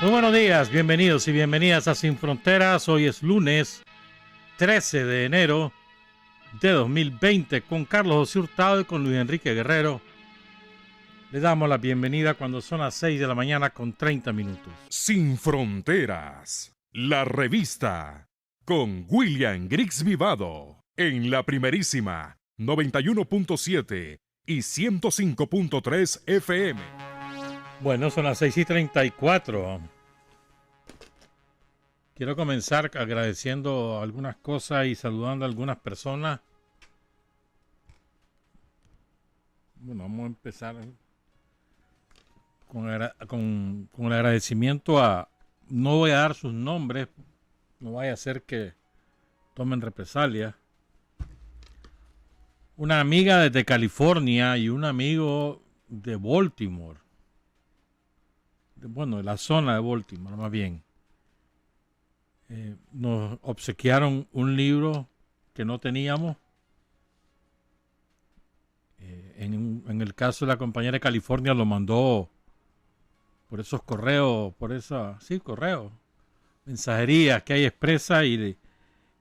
Muy buenos días, bienvenidos y bienvenidas a Sin Fronteras. Hoy es lunes 13 de enero de 2020 con Carlos José Hurtado y con Luis Enrique Guerrero. Le damos la bienvenida cuando son las 6 de la mañana con 30 minutos. Sin Fronteras, la revista con William Griggs Vivado en la primerísima 91.7 y 105.3 FM. Bueno, son las 6:34. Quiero comenzar agradeciendo algunas cosas y saludando a algunas personas. Bueno, vamos a empezar con el agradecimiento a... No voy a dar sus nombres, no vaya a ser que tomen represalias. Una amiga desde California y un amigo de Baltimore. Bueno, de la zona de Baltimore, más bien. Nos obsequiaron un libro que no teníamos. En el caso de la compañera de California lo mandó por esos correos, correos, mensajerías que hay expresa y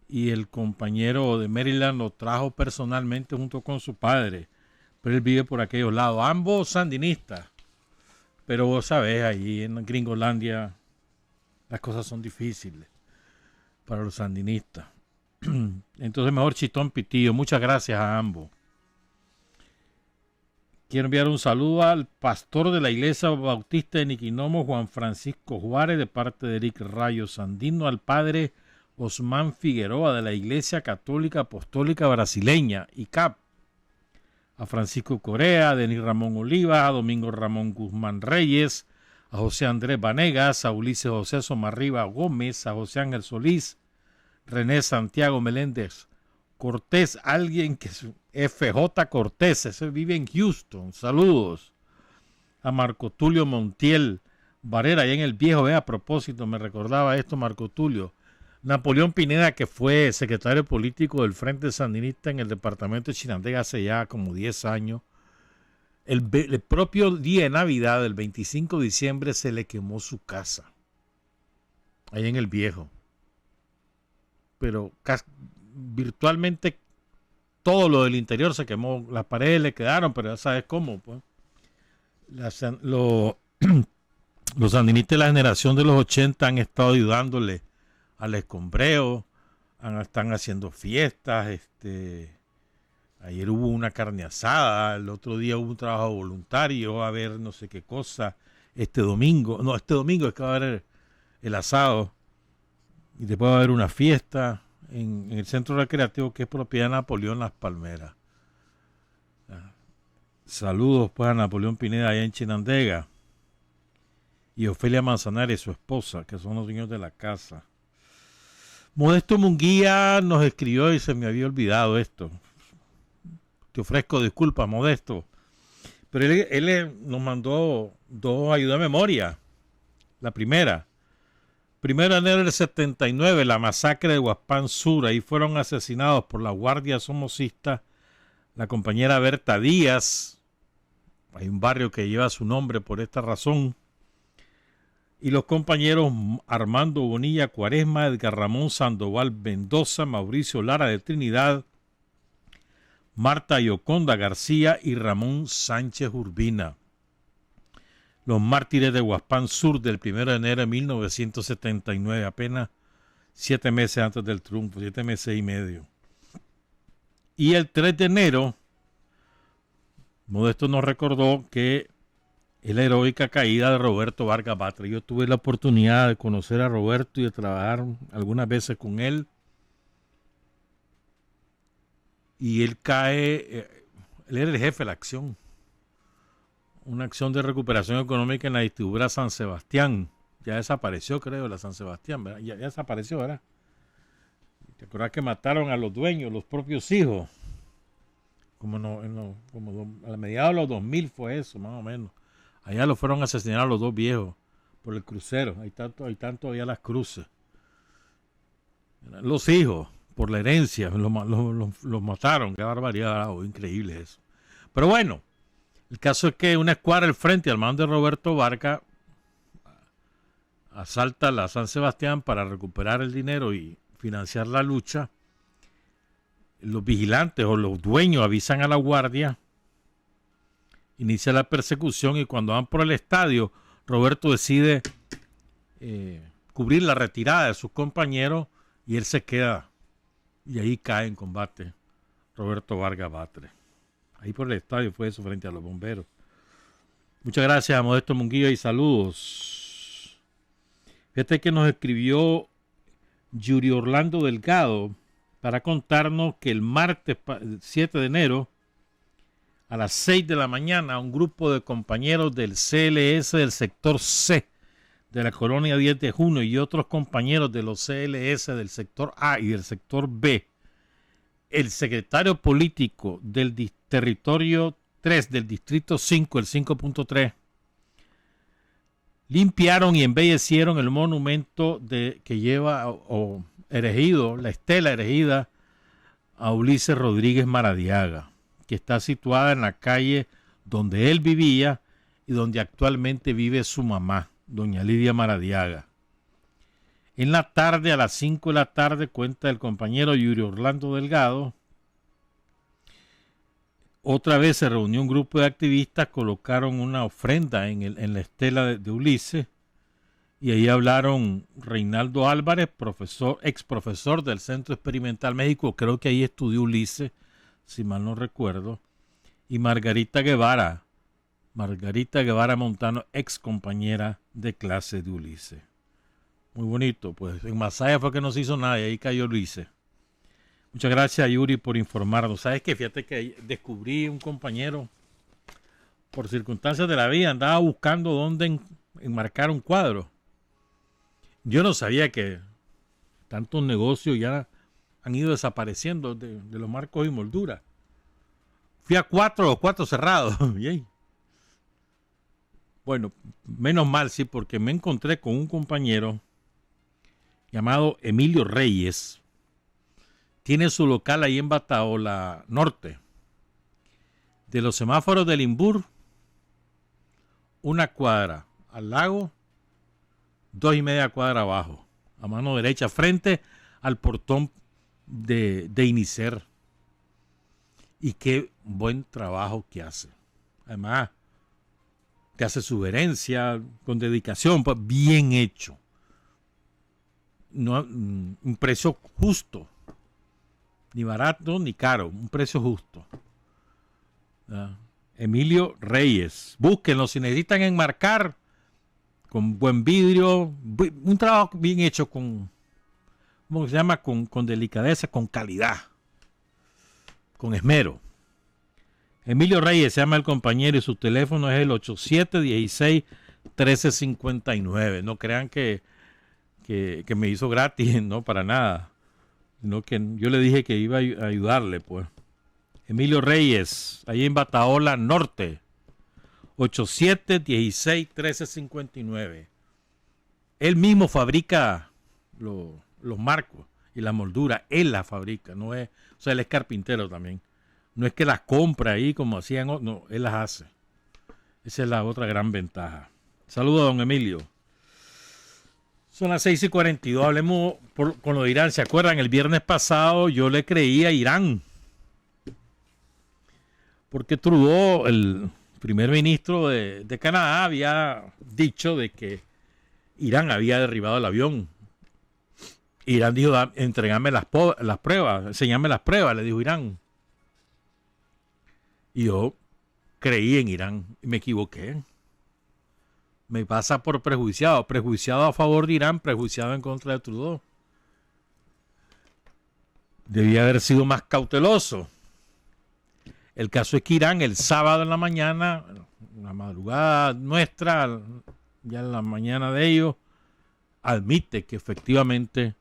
el compañero de Maryland lo trajo personalmente junto con su padre. Pero él vive por aquellos lados, ambos sandinistas. Pero vos sabés, ahí en Gringolandia las cosas son difíciles para los sandinistas. Entonces mejor chitón pitillo. Muchas gracias a ambos. Quiero enviar un saludo al pastor de la Iglesia Bautista de Niquinomo, Juan Francisco Juárez, de parte de Eric Rayo Sandino, al padre Osman Figueroa de la Iglesia Católica Apostólica Brasileña, ICAP, a Francisco Corea, a Denis Ramón Oliva, a Domingo Ramón Guzmán Reyes, a José Andrés Vanegas, a Ulises José Somarriba Gómez, a José Ángel Solís, René Santiago Meléndez Cortés, alguien que es FJ Cortés, ese vive en Houston, saludos. A Marco Tulio Montiel Varela, allá en el Viejo, a propósito, me recordaba esto Marco Tulio. Napoleón Pineda, que fue secretario político del Frente Sandinista en el departamento de Chinandega hace ya como 10 años. El propio día de Navidad, el 25 de diciembre, se le quemó su casa. Ahí en el Viejo. Pero virtualmente todo lo del interior se quemó. Las paredes le quedaron, pero ya sabes cómo. Pues. Los sandinistas de la generación de los 80 han estado ayudándole al escombreo, están haciendo fiestas, ayer hubo una carne asada, el otro día hubo un trabajo voluntario, va a haber no sé qué cosa, este domingo es que va a haber el asado, y después va a haber una fiesta en el centro recreativo que es propiedad de Napoleón Las Palmeras. Saludos pues a Napoleón Pineda allá en Chinandega, y Ofelia Manzanares, su esposa, que son los dueños de la casa. Modesto Munguía nos escribió y se me había olvidado esto. Te ofrezco disculpas, Modesto. Pero él nos mandó dos ayudas de memoria. La primera. 1 de enero del 79, la masacre de Huaspán Sur. Ahí fueron asesinados por la Guardia Somocista la compañera Berta Díaz. Hay un barrio que lleva su nombre por esta razón. Y los compañeros Armando Bonilla Cuaresma, Edgar Ramón Sandoval Mendoza, Mauricio Lara de Trinidad, Marta Yoconda García y Ramón Sánchez Urbina. Los mártires de Huaspán Sur del 1 de enero de 1979, apenas 7 meses antes del triunfo, 7 meses y medio. Y el 3 de enero, Modesto nos recordó que es la heroica caída de Roberto Vargas Batra. Yo tuve la oportunidad de conocer a Roberto y de trabajar algunas veces con él. Y él cae, él era el jefe de la acción. Una acción de recuperación económica en la distribuidora San Sebastián. Ya desapareció, creo, la San Sebastián, ¿verdad? Ya desapareció, ¿verdad? ¿Te acuerdas que mataron a los dueños, los propios hijos? Como a mediados de los 2000 fue eso, más o menos. Allá lo fueron a asesinar a los dos viejos por el crucero. Ahí están todavía las cruces. Los hijos, por la herencia, los mataron. Qué barbaridad, increíble eso. Pero bueno, el caso es que una escuadra al frente al mando de Roberto Vargas asalta la San Sebastián para recuperar el dinero y financiar la lucha, los vigilantes o los dueños avisan a la guardia, inicia la persecución y cuando van por el estadio, Roberto decide cubrir la retirada de sus compañeros y él se queda y ahí cae en combate Roberto Vargas Batres. Ahí por el estadio fue eso frente a los bomberos. Muchas gracias a Modesto Munguía y saludos. Fíjate que nos escribió Yuri Orlando Delgado para contarnos que el martes 7 de enero a las 6 de la mañana un grupo de compañeros del CLS del sector C de la colonia 10 de junio y otros compañeros de los CLS del sector A y del sector B, el secretario político del territorio 3 del distrito 5, el 5.3, limpiaron y embellecieron el monumento que lleva o erigido, la estela erigida a Ulises Rodríguez Maradiaga, que está situada en la calle donde él vivía y donde actualmente vive su mamá, doña Lidia Maradiaga. En la tarde, a las 5 de la tarde, cuenta el compañero Yuri Orlando Delgado, otra vez se reunió un grupo de activistas, colocaron una ofrenda en la estela de Ulises y ahí hablaron Reinaldo Álvarez, ex profesor del Centro Experimental México, creo que ahí estudió Ulises, si mal no recuerdo, y Margarita Guevara Montano, ex compañera de clase de Ulises. Muy bonito, pues en Masaya fue que no se hizo nada y ahí cayó Ulises. Muchas gracias, Yuri, por informarnos. ¿Sabes qué? Fíjate que descubrí un compañero, por circunstancias de la vida, andaba buscando dónde enmarcar un cuadro. Yo no sabía que tantos negocios ya han ido desapareciendo de los marcos y molduras. Fui a los cuatro cerrados. Bueno, menos mal, sí, porque me encontré con un compañero llamado Emilio Reyes. Tiene su local ahí en Bataola Norte. De los semáforos del Imbur, una cuadra al lago, 2.5 cuadras abajo, a mano derecha, frente al portón de Inicer. Y qué buen trabajo que hace. Además, te hace sugerencia con dedicación, pues bien hecho. No, un precio justo. Ni barato ni caro, un precio justo. Emilio Reyes. Búsquenlo si necesitan enmarcar con buen vidrio, un trabajo bien hecho con, ¿cómo se llama? Con delicadeza, con calidad, con esmero. Emilio Reyes se llama el compañero y su teléfono es el 8716-1359. No crean que me hizo gratis, no, para nada. Sino que yo le dije que iba a ayudarle, pues. Emilio Reyes, ahí en Bataola Norte, 8716-1359. Él mismo fabrica los marcos y la moldura, él la fabrica, no es, o sea, él es carpintero también. No es que las compra ahí como hacían, no, él las hace. Esa es la otra gran ventaja. Saludos a don Emilio. Son las 6:42, hablemos con lo de Irán. ¿Se acuerdan? El viernes pasado yo le creí a Irán. Porque Trudeau, el primer ministro de Canadá, había dicho de que Irán había derribado el avión. Irán dijo, entregame las pruebas, enseñame las pruebas, le dijo Irán. Y yo creí en Irán y me equivoqué. Me pasa por prejuiciado a favor de Irán, prejuiciado en contra de Trudeau. Debía haber sido más cauteloso. El caso es que Irán el sábado en la mañana, la madrugada nuestra, ya en la mañana de ellos, admite que efectivamente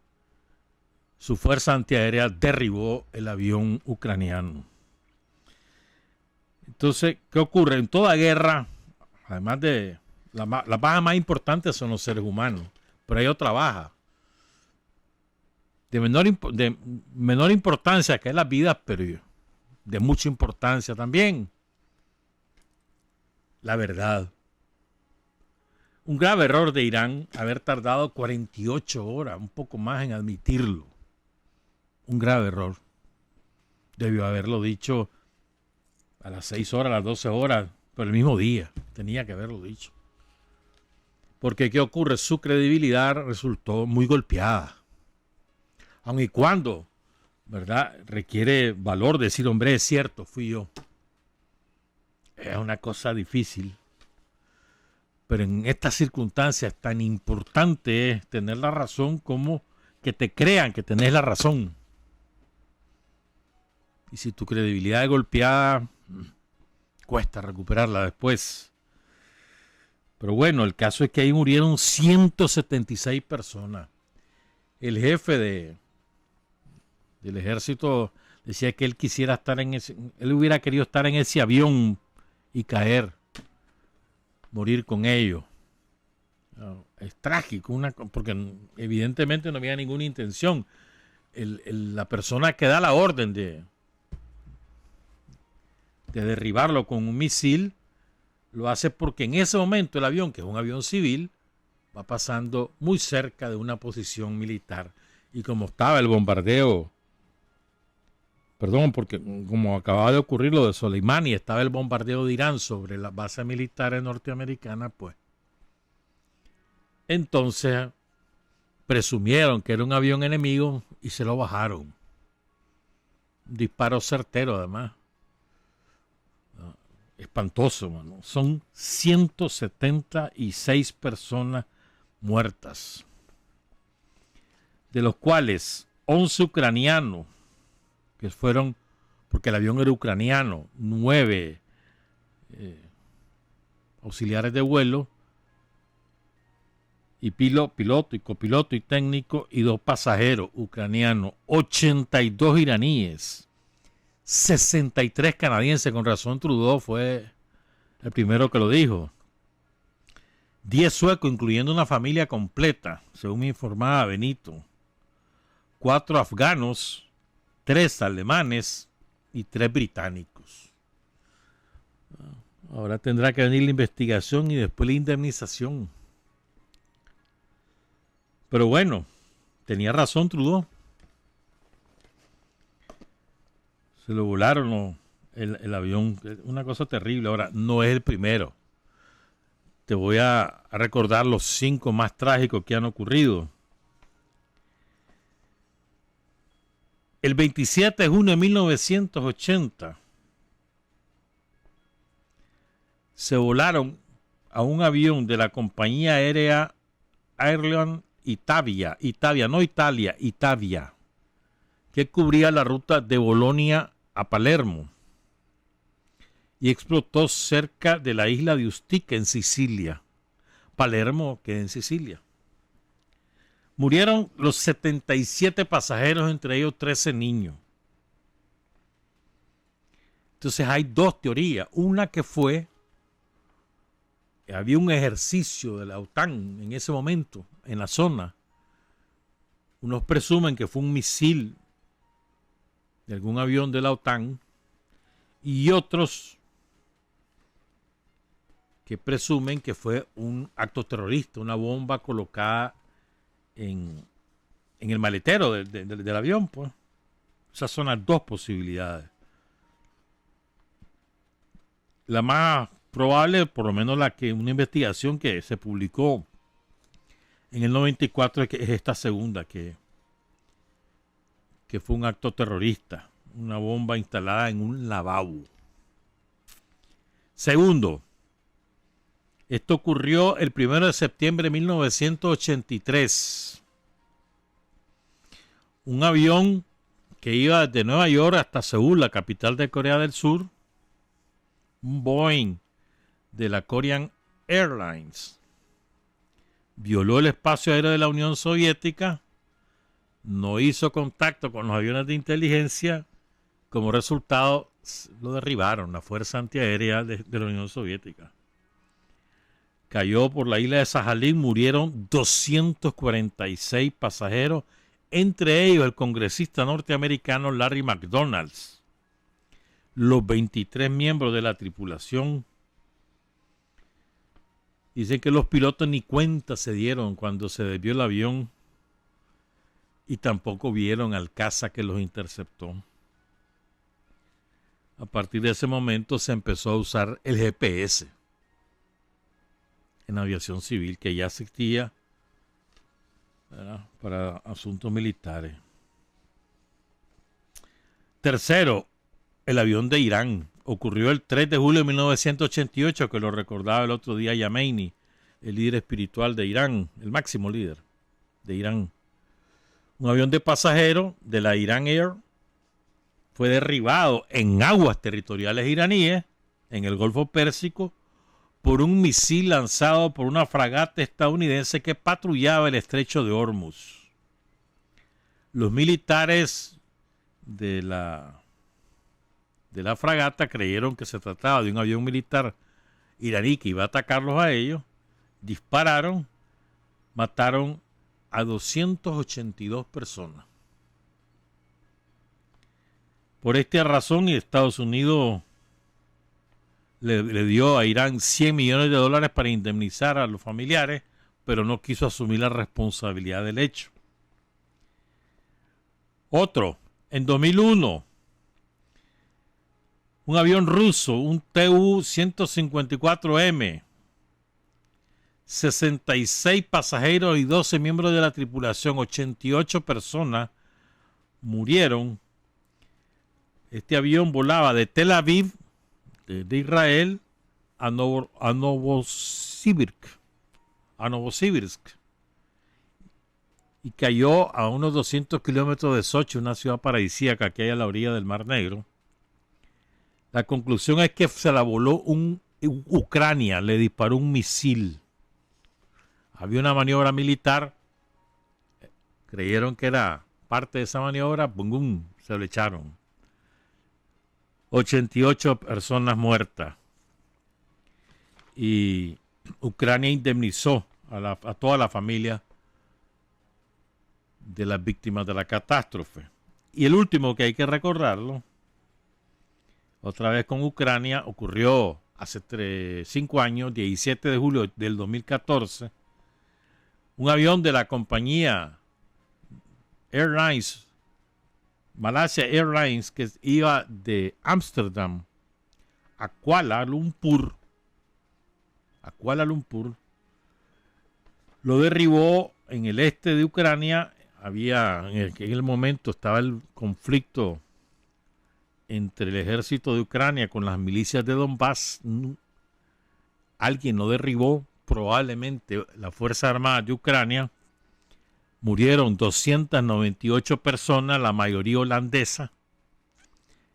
su fuerza antiaérea derribó el avión ucraniano. Entonces, ¿qué ocurre? En toda guerra, además de las bajas más importantes son los seres humanos, pero hay otra baja de menor importancia, que es la vida, pero de mucha importancia también, la verdad. Un grave error de Irán haber tardado 48 horas, un poco más en admitirlo. Un grave error. Debió haberlo dicho a las 6 horas, a las 12 horas, pero el mismo día. Tenía que haberlo dicho. Porque ¿qué ocurre? Su credibilidad resultó muy golpeada. Aun y cuando, ¿verdad?, requiere valor decir, hombre, es cierto, fui yo. Es una cosa difícil. Pero en estas circunstancias tan importante es tener la razón como que te crean que tenés la razón. Y si tu credibilidad es golpeada, cuesta recuperarla después. Pero bueno, el caso es que ahí murieron 176 personas. El jefe del ejército decía que él quisiera estar él hubiera querido estar en ese avión y caer, morir con ellos. Es trágico, porque evidentemente no había ninguna intención. La persona que da la orden de derribarlo con un misil, lo hace porque en ese momento el avión, que es un avión civil, va pasando muy cerca de una posición militar. Y como estaba el bombardeo, porque como acababa de ocurrir lo de Soleimani, estaba el bombardeo de Irán sobre las bases militares norteamericanas, pues entonces presumieron que era un avión enemigo y se lo bajaron. Un disparo certero, además. Espantoso, mano. Son 176 personas muertas, de los cuales 11 ucranianos, que fueron, porque el avión era ucraniano, 9 auxiliares de vuelo, y piloto y copiloto y técnico, y 2 pasajeros ucranianos, 82 iraníes, 63 canadienses. Con razón Trudeau fue el primero que lo dijo. 10 suecos, incluyendo una familia completa, según me informaba Benito. 4 afganos, 3 alemanes y 3 británicos. Ahora tendrá que venir la investigación y después la indemnización. Pero bueno, tenía razón Trudeau. Se lo volaron el avión. Una cosa terrible. Ahora, no es el primero. Te voy a recordar los 5 más trágicos que han ocurrido. El 27 de junio de 1980 se volaron a un avión de la compañía aérea Airline Italia, que cubría la ruta de Bolonia a Palermo y explotó cerca de la isla de Ustica, en Sicilia. Palermo queda en Sicilia. Murieron los 77 pasajeros, entre ellos 13 niños. Entonces hay 2 teorías. Una que había un ejercicio de la OTAN en ese momento en la zona. Unos presumen que fue un misil de algún avión de la OTAN, y otros que presumen que fue un acto terrorista, una bomba colocada en el maletero del avión, pues. Esas son las 2 posibilidades. La más probable, por lo menos una investigación que se publicó en el 94, es esta segunda, que fue un acto terrorista, una bomba instalada en un lavabo. Segundo, esto ocurrió el 1 de septiembre de 1983. Un avión que iba desde Nueva York hasta Seúl, la capital de Corea del Sur, un Boeing de la Korean Airlines, violó el espacio aéreo de la Unión Soviética, no hizo contacto con los aviones de inteligencia. Como resultado, lo derribaron la Fuerza Antiaérea de la Unión Soviética. Cayó por la isla de Sajalín, murieron 246 pasajeros, entre ellos el congresista norteamericano Larry McDonalds. Los 23 miembros de la tripulación Dicen que los pilotos ni cuenta se dieron cuando se desvió el avión y tampoco vieron al caza que los interceptó. A partir de ese momento se empezó a usar el GPS en aviación civil, que ya existía, ¿verdad?, para asuntos militares. Tercero, el avión de Irán. Ocurrió el 3 de julio de 1988, que lo recordaba el otro día Yameni, el líder espiritual de Irán, el máximo líder de Irán. Un avión de pasajeros de la Iran Air fue derribado en aguas territoriales iraníes, en el Golfo Pérsico, por un misil lanzado por una fragata estadounidense que patrullaba el estrecho de Hormuz. Los militares de la fragata creyeron que se trataba de un avión militar iraní que iba a atacarlos a ellos, dispararon, mataron a 282 personas. Por esta razón, Estados Unidos le dio a Irán $100 millones para indemnizar a los familiares, pero no quiso asumir la responsabilidad del hecho. Otro, en 2001, un avión ruso, un Tu-154M, 66 pasajeros y 12 miembros de la tripulación, 88 personas murieron. Este avión volaba de Tel Aviv, de Israel, a Novosibirsk, y cayó a unos 200 kilómetros de Sochi, una ciudad paradisíaca que hay a la orilla del Mar Negro. La conclusión es que se la voló Ucrania, le disparó un misil. Había una maniobra militar, creyeron que era parte de esa maniobra, ¡bum!, se lo echaron. 88 personas muertas. Y Ucrania indemnizó a toda la familia de las víctimas de la catástrofe. Y el último, que hay que recordarlo, otra vez con Ucrania, ocurrió hace 5 años, 17 de julio del 2014. Un avión de la compañía Airlines, Malaysia Airlines, que iba de Ámsterdam a Kuala Lumpur, lo derribó en el este de Ucrania. En el momento estaba el conflicto entre el ejército de Ucrania con las milicias de Donbass. Alguien lo derribó, probablemente la Fuerza Armada de Ucrania. Murieron 298 personas, la mayoría holandesa.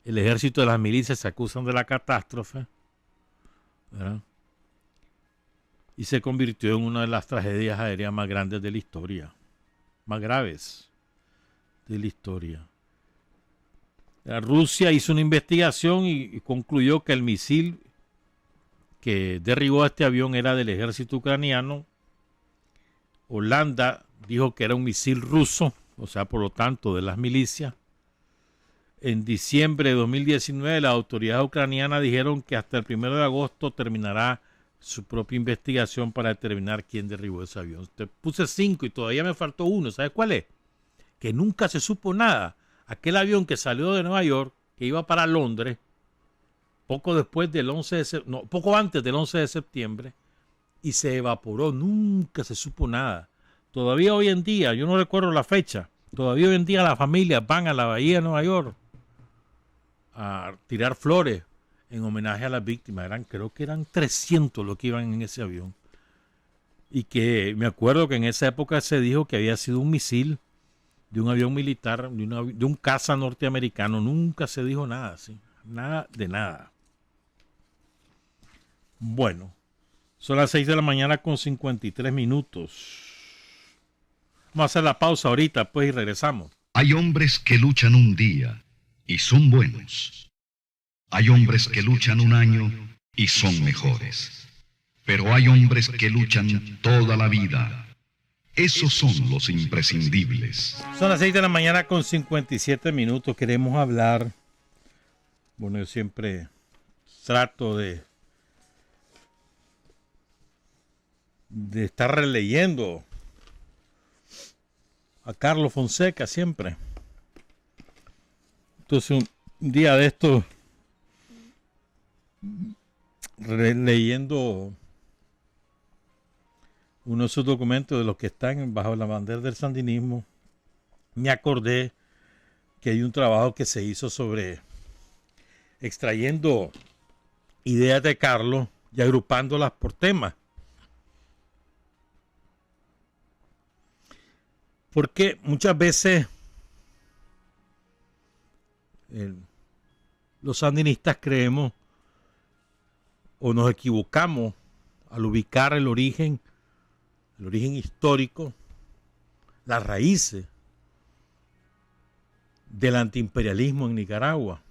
El ejército de las milicias se acusan de la catástrofe, ¿verdad?, y se convirtió en una de las tragedias aéreas más grandes de la historia, más graves de la historia. Rusia hizo una investigación y concluyó que el misil que derribó a este avión era del ejército ucraniano. Holanda dijo que era un misil ruso, o sea, por lo tanto, de las milicias. En diciembre de 2019, las autoridades ucranianas dijeron que hasta el 1 de agosto terminará su propia investigación para determinar quién derribó ese avión. Te puse 5 y todavía me faltó uno. ¿Sabes cuál es? Que nunca se supo nada. Aquel avión que salió de Nueva York, que iba para Londres, poco antes del 11 de septiembre, y se evaporó. Nunca se supo nada. Todavía hoy en día, yo no recuerdo la fecha, todavía hoy en día las familias van a la bahía de Nueva York a tirar flores en homenaje a las víctimas. Creo que eran 300 los que iban en ese avión. Y que me acuerdo que en esa época se dijo que había sido un misil de un avión militar, de un caza norteamericano. Nunca se dijo nada, ¿sí? Nada de nada. Bueno, son las 6 de la mañana con 53 minutos. Vamos a hacer la pausa ahorita, pues, y regresamos. Hay hombres que luchan un día y son buenos. Hay hombres que luchan un año y son mejores. Pero hay hombres que luchan toda la vida. Esos son los imprescindibles. Son las 6 de la mañana con 57 minutos. Queremos hablar. Bueno, yo siempre trato de de estar releyendo a Carlos Fonseca siempre. Entonces un día de esto, leyendo uno de sus documentos de los que están bajo la bandera del sandinismo, me acordé que hay un trabajo que se hizo sobre extrayendo ideas de Carlos y agrupándolas por temas. Porque muchas veces los sandinistas creemos o nos equivocamos al ubicar el origen histórico, las raíces del antiimperialismo en Nicaragua.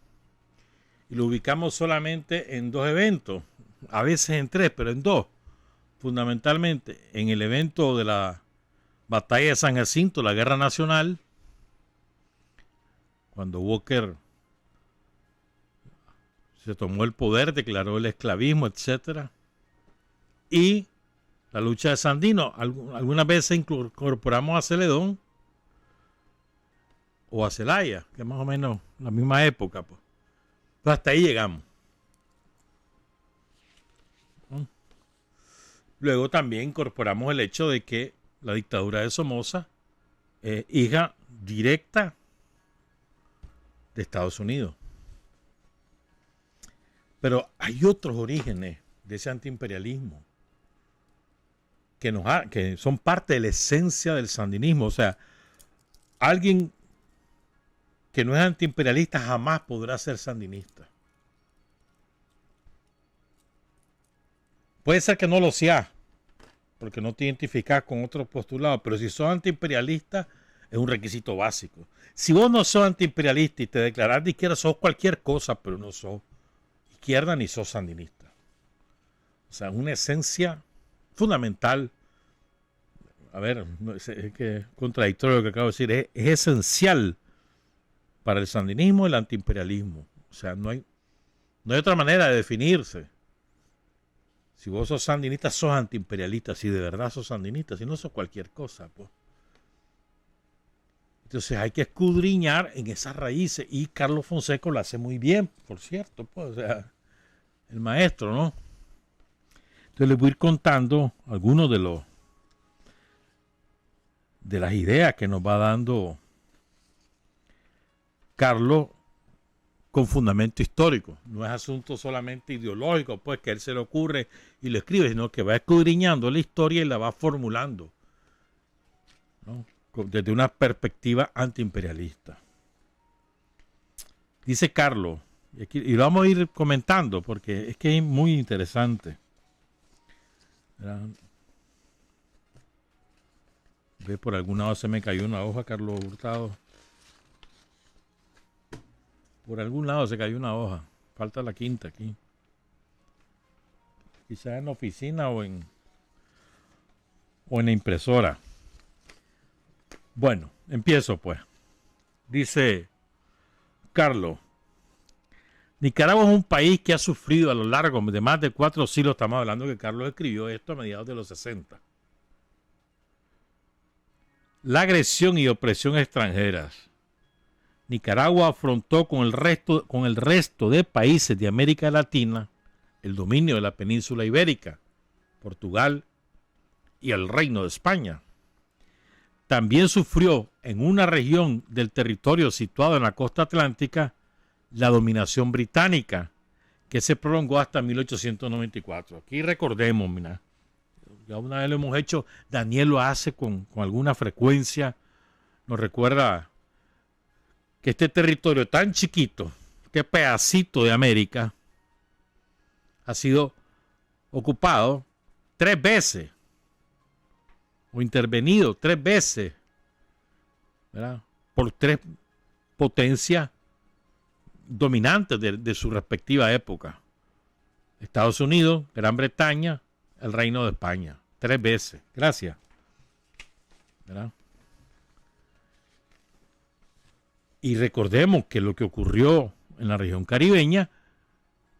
Y lo ubicamos solamente en dos eventos, a veces en tres, pero en dos. Fundamentalmente en el evento de la Batalla de San Jacinto, la Guerra Nacional, cuando Walker se tomó el poder, declaró el esclavismo, etc. Y la lucha de Sandino. Algunas veces incorporamos a Celedón o a Celaya, que es más o menos la misma época, pues. Entonces hasta ahí llegamos. Luego también incorporamos el hecho de que la dictadura de Somoza es hija directa de Estados Unidos. Pero hay otros orígenes de ese antiimperialismo que son parte de la esencia del sandinismo. O sea, alguien que no es antiimperialista jamás podrá ser sandinista. Puede ser que no lo sea, porque no te identificas con otros postulados, pero si sos antiimperialista es un requisito básico. Si vos no sos antiimperialista y te declarás de izquierda, sos cualquier cosa, pero no sos izquierda ni sos sandinista. O sea, una esencia fundamental. A ver, es que contradictorio lo que acabo de decir, es esencial para el sandinismo y el antiimperialismo. O sea, no hay otra manera de definirse. Si vos sos sandinista, sos antiimperialista. Si de verdad sos sandinista, si no sos cualquier cosa, pues. Entonces hay que escudriñar en esas raíces. Y Carlos Fonseca lo hace muy bien, por cierto, pues. O sea, el maestro, ¿no? Entonces les voy a ir contando algunos de las ideas que nos va dando Carlos con fundamento histórico. No es asunto solamente ideológico, pues que a él se le ocurre y lo escribe, sino que va escudriñando la historia y la va formulando, ¿no? Desde una perspectiva antiimperialista. Dice Carlos, y lo vamos a ir comentando porque es que es muy interesante. Ve, por algún lado se me cayó una hoja, Carlos Hurtado. Por algún lado se cayó una hoja. Falta la quinta aquí. Quizás en la oficina o en la impresora. Bueno, empiezo pues. Dice Carlos: Nicaragua es un país que ha sufrido a lo largo de más de 4 siglos. Estamos hablando que Carlos escribió esto a mediados de los 60. La agresión y opresión extranjeras. Nicaragua afrontó con el resto de países de América Latina el dominio de la península ibérica, Portugal y el Reino de España. También sufrió en una región del territorio situado en la costa atlántica la dominación británica, que se prolongó hasta 1894. Aquí recordemos, mira, ya una vez lo hemos hecho, Daniel lo hace con alguna frecuencia, nos recuerda que este territorio tan chiquito, este pedacito de América, ha sido ocupado 3 veces o intervenido 3 veces, ¿verdad?, por 3 potencias dominantes de su respectiva época. Estados Unidos, Gran Bretaña, el Reino de España. 3 veces. Gracias. ¿Verdad? Y recordemos que lo que ocurrió en la región caribeña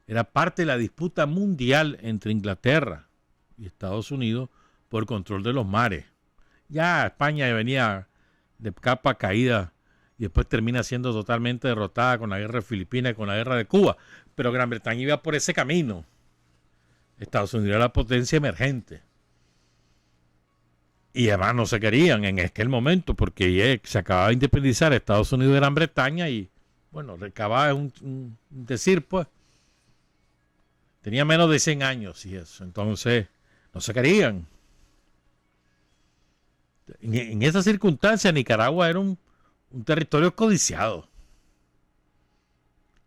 era parte de la disputa mundial entre Inglaterra y Estados Unidos por el control de los mares. Ya España venía de capa caída y después termina siendo totalmente derrotada con la guerra de Filipinas y con la guerra de Cuba. Pero Gran Bretaña iba por ese camino. Estados Unidos era la potencia emergente. Y además no se querían en aquel momento porque se acababa de independizar Estados Unidos de Gran Bretaña y, bueno, recababa un decir, pues. Tenía menos de 100 años y eso. Entonces, no se querían. En esa circunstancia, Nicaragua era un territorio codiciado.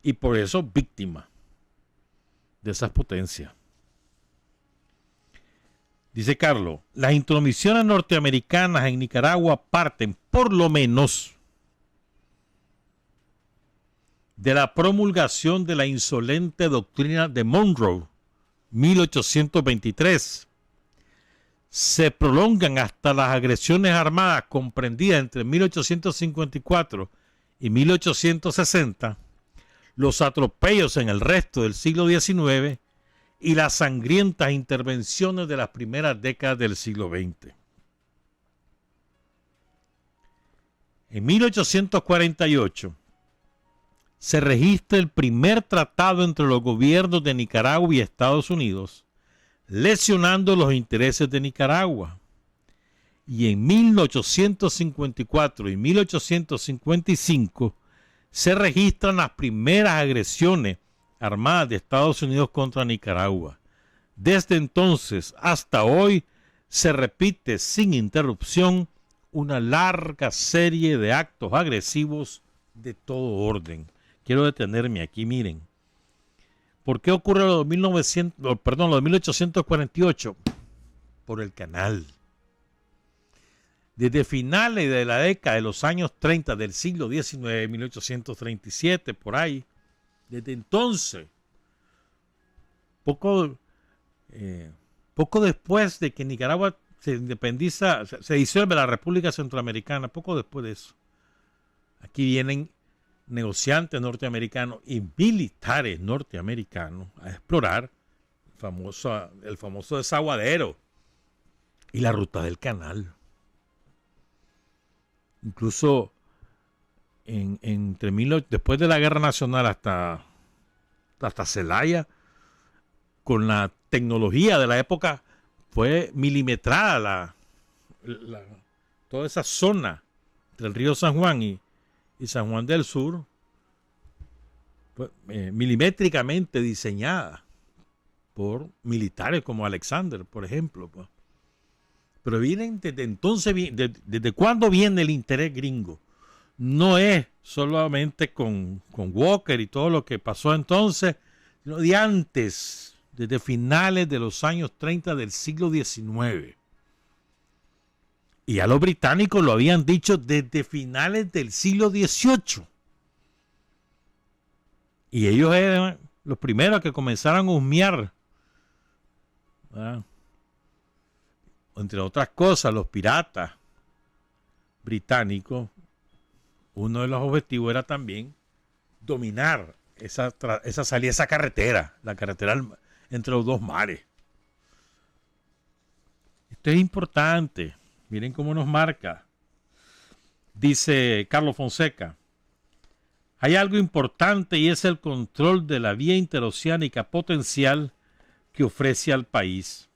Y por eso víctima de esas potencias. Dice Carlos, las intromisiones norteamericanas en Nicaragua parten por lo menos de la promulgación de la insolente doctrina de Monroe, 1823. Se prolongan hasta las agresiones armadas comprendidas entre 1854 y 1860, los atropellos en el resto del siglo XIX y las sangrientas intervenciones de las primeras décadas del siglo XX. En 1848 se registra el primer tratado entre los gobiernos de Nicaragua y Estados Unidos, lesionando los intereses de Nicaragua. Y en 1854 y 1855 se registran las primeras agresiones armadas de Estados Unidos contra Nicaragua. Desde entonces hasta hoy se repite sin interrupción una larga serie de actos agresivos de todo orden. Quiero detenerme aquí, miren. ¿Por qué ocurre lo de 1848? Por el canal. Desde finales de la década de los años 30 del siglo XIX, 1837, por ahí, desde entonces, poco después de que Nicaragua se independiza, se disuelve la República Centroamericana, poco después de eso, aquí vienen negociantes norteamericanos y militares norteamericanos a explorar el famoso desaguadero y la ruta del canal. Incluso después de la Guerra Nacional hasta Celaya, con la tecnología de la época, fue milimetrada toda esa zona entre el río San Juan y San Juan del Sur, fue milimétricamente diseñada por militares como Alexander, por ejemplo. Pues. Pero vienen desde entonces, ¿desde cuándo viene el interés gringo? No es solamente con Walker y todo lo que pasó entonces, sino de antes, desde finales de los años 30 del siglo XIX. Y ya los británicos lo habían dicho desde finales del siglo XVIII. Y ellos eran los primeros que comenzaron a husmear, ¿verdad? Entre otras cosas, los piratas británicos, uno de los objetivos era también dominar esa salida, esa carretera, la carretera entre los dos mares. Esto es importante. Miren cómo nos marca. Dice Carlos Fonseca, hay algo importante y es el control de la vía interoceánica potencial que ofrece al país.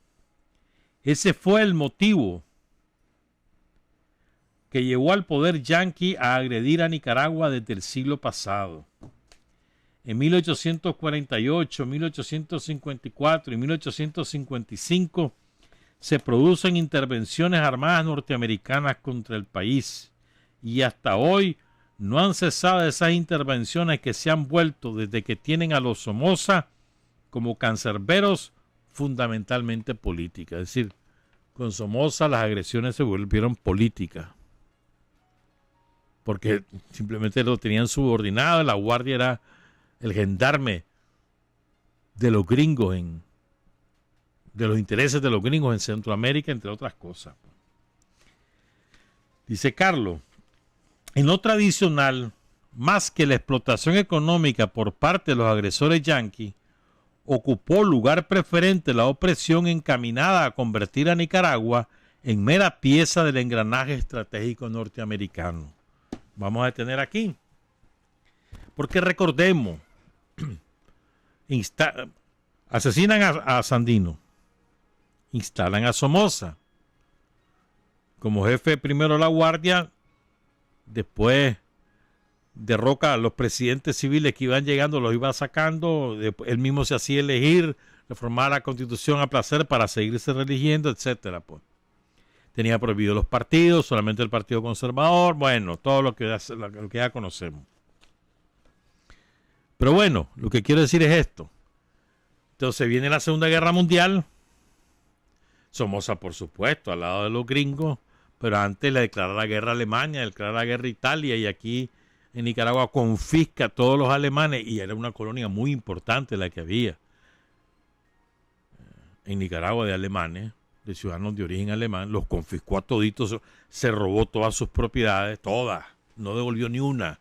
Ese fue el motivo que llevó al poder yanqui a agredir a Nicaragua desde el siglo pasado. En 1848, 1854 y 1855 se producen intervenciones armadas norteamericanas contra el país y hasta hoy no han cesado esas intervenciones que se han vuelto desde que tienen a los Somoza como cancerberos fundamentalmente políticas. Es decir, con Somoza las agresiones se volvieron políticas porque simplemente lo tenían subordinado, la guardia era el gendarme de los gringos de los intereses de los gringos en Centroamérica, entre otras cosas. Dice Carlos, en lo tradicional, más que la explotación económica por parte de los agresores yanquis, ocupó lugar preferente la opresión encaminada a convertir a Nicaragua en mera pieza del engranaje estratégico norteamericano. Vamos a detener aquí. Porque recordemos, asesinan a Sandino, instalan a Somoza como jefe primero de la Guardia, después derroca a los presidentes civiles que iban llegando, los iba sacando, él mismo se hacía elegir, reformar la Constitución a placer para seguirse religiendo, etcétera, pues. Tenía prohibido los partidos, solamente el Partido Conservador, bueno, todo lo que ya conocemos. Pero bueno, lo que quiero decir es esto. Entonces viene la Segunda Guerra Mundial, Somoza, por supuesto, al lado de los gringos, pero antes le declara la guerra a Alemania, declara la guerra a Italia, y aquí en Nicaragua confisca a todos los alemanes, y era una colonia muy importante la que había en Nicaragua de alemanes, de ciudadanos de origen alemán, los confiscó a toditos, se robó todas sus propiedades, todas, no devolvió ni una,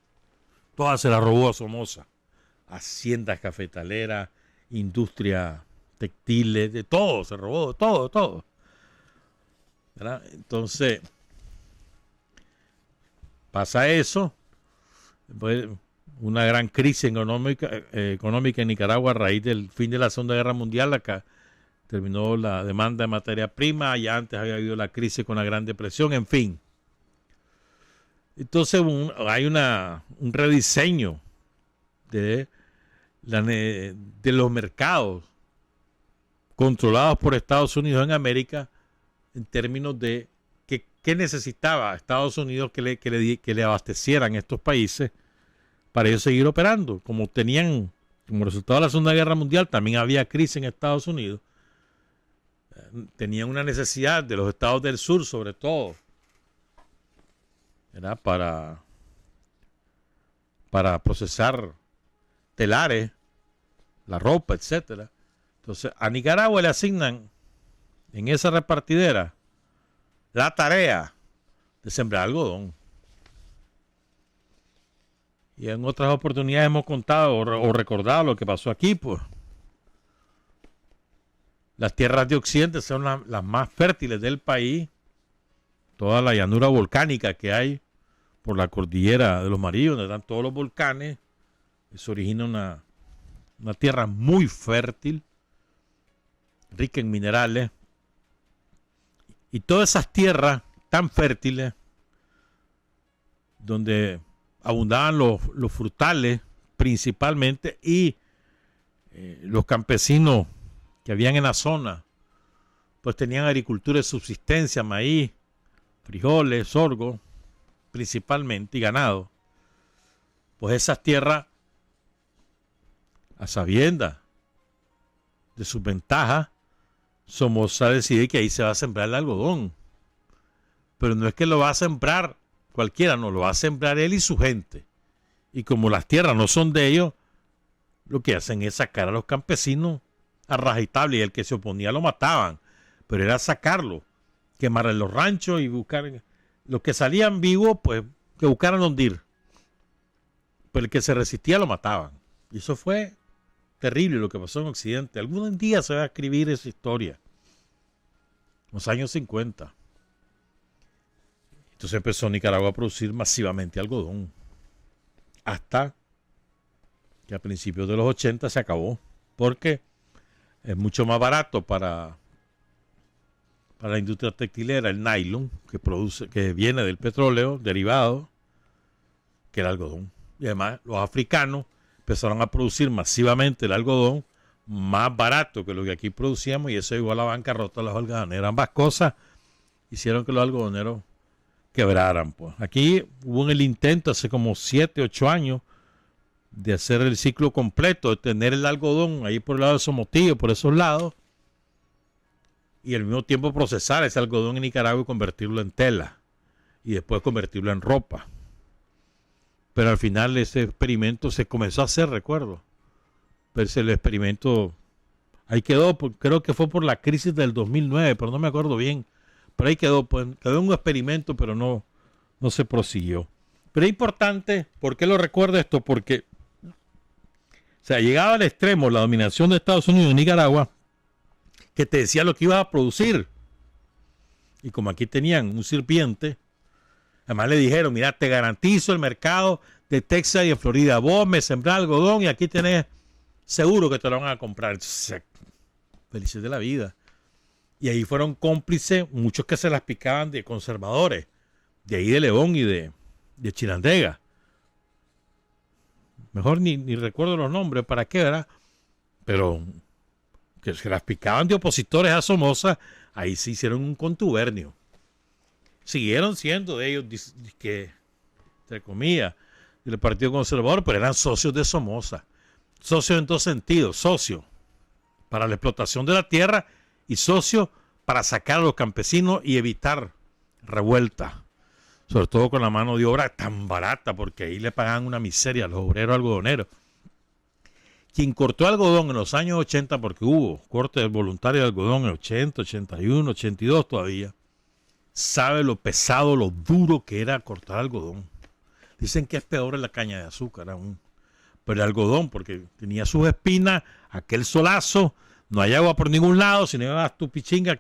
todas se las robó a Somoza, haciendas cafetaleras, industria textiles, de todo, se robó, todo. ¿Verdad? Entonces, pasa eso, pues, una gran crisis económica en Nicaragua a raíz del fin de la Segunda Guerra Mundial. Acá terminó la demanda de materia prima, ya antes había habido la crisis con la Gran Depresión, en fin. Entonces hay un rediseño de los mercados controlados por Estados Unidos en América, en términos de qué necesitaba Estados Unidos que le abastecieran estos países para ellos seguir operando. Como resultado de la Segunda Guerra Mundial, también había crisis en Estados Unidos. Tenían una necesidad de los estados del sur, sobre todo, ¿verdad? Para procesar telares, la ropa, etcétera. Entonces, a Nicaragua le asignan en esa repartidera la tarea de sembrar algodón. Y en otras oportunidades hemos contado o recordado lo que pasó aquí, pues. Las tierras de Occidente son las más fértiles del país. Toda la llanura volcánica que hay por la cordillera de los Marillos, donde están todos los volcanes, eso origina una tierra muy fértil, rica en minerales. Y todas esas tierras tan fértiles, donde abundaban los frutales principalmente, y los campesinos que habían en la zona, pues tenían agricultura de subsistencia, maíz, frijoles, sorgo, principalmente, y ganado. Pues esas tierras, a sabiendas de sus ventajas, Somoza decide que ahí se va a sembrar el algodón. Pero no es que lo va a sembrar cualquiera, no, lo va a sembrar él y su gente. Y como las tierras no son de ellos, lo que hacen es sacar a los campesinos a rajatabla, y el que se oponía lo mataban. Pero era sacarlo, quemar en los ranchos y buscar. Los que salían vivos, pues, que buscaran dónde ir. Pero el que se resistía lo mataban. Y eso fue terrible lo que pasó en Occidente. Algún día se va a escribir esa historia. En los años 50. Entonces empezó Nicaragua a producir masivamente algodón. Hasta que a principios de los 80 se acabó. Porque es mucho más barato para la industria textilera el nylon, que viene del petróleo derivado, que el algodón. Y además los africanos empezaron a producir masivamente el algodón más barato que lo que aquí producíamos, y eso igual a la bancarrota de los algodoneros. Ambas cosas hicieron que los algodoneros quebraran, pues. Aquí hubo el intento hace como 7, 8 años de hacer el ciclo completo, de tener el algodón ahí por el lado de Somotillo, por esos lados, y al mismo tiempo procesar ese algodón en Nicaragua y convertirlo en tela, y después convertirlo en ropa. Pero al final ese experimento se comenzó a hacer, recuerdo. Pero el experimento ahí quedó, creo que fue por la crisis del 2009, pero no me acuerdo bien. Pero ahí quedó, pues, quedó un experimento, pero no se prosiguió. Pero es importante, ¿por qué lo recuerdo esto? Porque O sea, llegaba al extremo la dominación de Estados Unidos en Nicaragua, que te decía lo que ibas a producir. Y como aquí tenían un sirviente, además le dijeron, mira, te garantizo el mercado de Texas y de Florida. Vos me sembrás algodón y aquí tenés seguro que te lo van a comprar. Entonces, felices de la vida. Y ahí fueron cómplices muchos que se las picaban de conservadores, de ahí de León y de Chirandega. Mejor ni recuerdo los nombres, ¿para qué, verdad? Pero que se las picaban de opositores a Somoza, ahí se hicieron un contubernio. Siguieron siendo de ellos, que, entre comillas, del Partido Conservador, pero eran socios de Somoza. Socios en dos sentidos, socios para la explotación de la tierra y socios para sacar a los campesinos y evitar revueltas. Sobre todo con la mano de obra tan barata, porque ahí le pagaban una miseria a los obreros algodoneros. Quien cortó algodón en los años 80, porque hubo corte voluntario de algodón en 80, 81, 82 todavía, sabe lo pesado, lo duro que era cortar algodón. Dicen que es peor en la caña de azúcar aún. Pero el algodón, porque tenía sus espinas, aquel solazo, no hay agua por ningún lado, si no llevabas tu pichinga,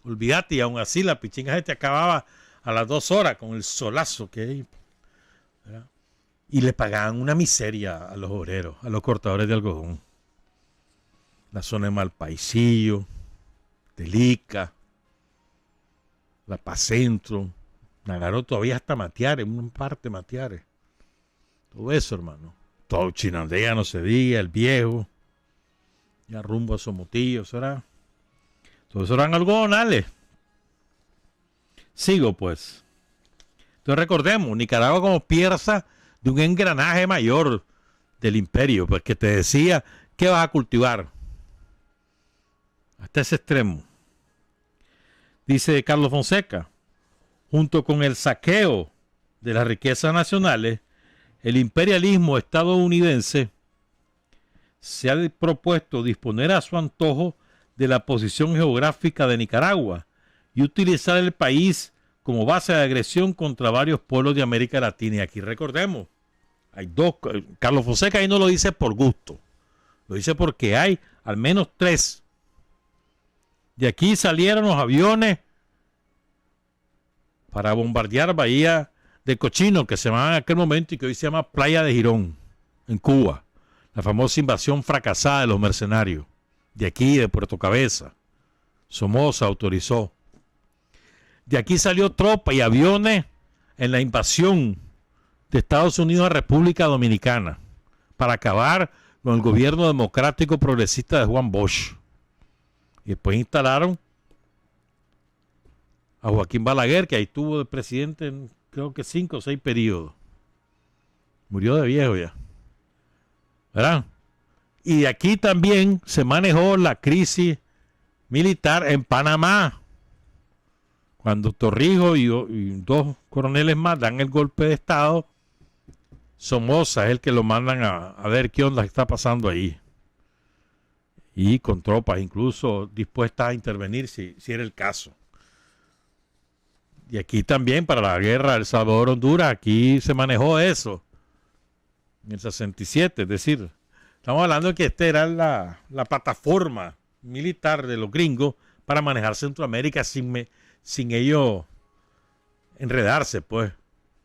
olvídate, y aún así la pichinga se te acababa a las 2 horas con el solazo que hay. ¿Verdad? Y le pagaban una miseria a los obreros, a los cortadores de algodón. La zona de Malpaisillo, Telica, La Paz Centro, Nagaró todavía hasta Matiares, una parte Matiares. Todo eso, hermano. Todo Chinandega, no se diga, el Viejo, ya rumbo a Somotillo, ¿será? Todo eso eran algodonales. Sigo, pues. Entonces recordemos, Nicaragua como pieza de un engranaje mayor del imperio, pues que te decía, ¿qué vas a cultivar? Hasta ese extremo. Dice Carlos Fonseca, junto con el saqueo de las riquezas nacionales, el imperialismo estadounidense se ha propuesto disponer a su antojo de la posición geográfica de Nicaragua y utilizar el país como base de agresión contra varios pueblos de América Latina. Y aquí recordemos, hay dos, Carlos Fonseca ahí no lo dice por gusto, lo dice porque hay al menos 3. De aquí salieron los aviones para bombardear Bahía de Cochino, que se llamaba en aquel momento y que hoy se llama Playa de Girón, en Cuba. La famosa invasión fracasada de los mercenarios, de aquí, de Puerto Cabeza. Somoza autorizó. De aquí salió tropa y aviones en la invasión de Estados Unidos a República Dominicana para acabar con el gobierno democrático progresista de Juan Bosch. Y después instalaron a Joaquín Balaguer, que ahí estuvo de presidente en creo que 5 o 6 periodos. Murió de viejo ya. ¿Verdad? Y de aquí también se manejó la crisis militar en Panamá. Cuando Torrijos y 2 coroneles más dan el golpe de Estado, Somoza es el que lo mandan a ver qué onda está pasando ahí. Y con tropas incluso dispuestas a intervenir si era el caso. Y aquí también para la guerra El Salvador-Honduras, aquí se manejó eso. En el 67, es decir, estamos hablando de que esta era la plataforma militar de los gringos para manejar Centroamérica sin ellos enredarse, pues,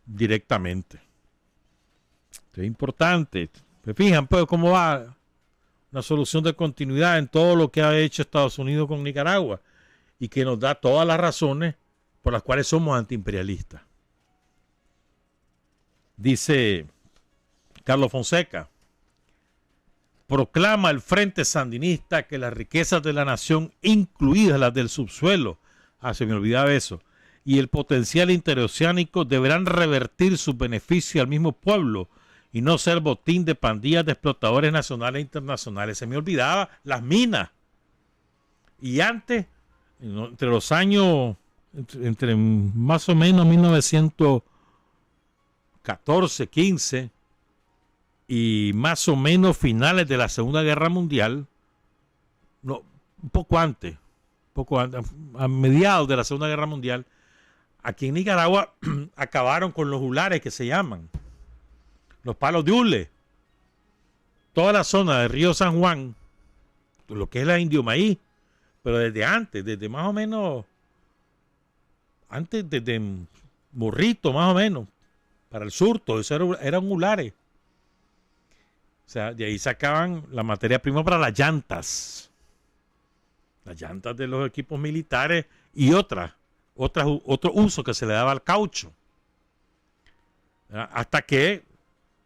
directamente. Esto es importante. ¿Se fijan, pues, cómo va una solución de continuidad en todo lo que ha hecho Estados Unidos con Nicaragua y que nos da todas las razones por las cuales somos antiimperialistas? Dice Carlos Fonseca, proclama el Frente Sandinista que las riquezas de la nación, incluidas las del subsuelo, se me olvidaba eso, y el potencial interoceánico deberán revertir sus beneficios al mismo pueblo y no ser botín de pandillas de explotadores nacionales e internacionales. Se me olvidaba las minas. Y antes, entre los años, entre más o menos 1914, 15 y más o menos finales de la Segunda Guerra Mundial, no, un poco antes, a mediados de la Segunda Guerra Mundial, aquí en Nicaragua acabaron con los hulares que se llaman, los palos de hule. toda la zona de Río San Juan, lo que es la Indio Maíz, pero desde antes, desde más o menos, antes desde Morrito más o menos, para el sur, todo eso eran hulares. O sea, de ahí sacaban la materia prima para las llantas de los equipos militares y otro uso que se le daba al caucho. ¿Verdad? Hasta que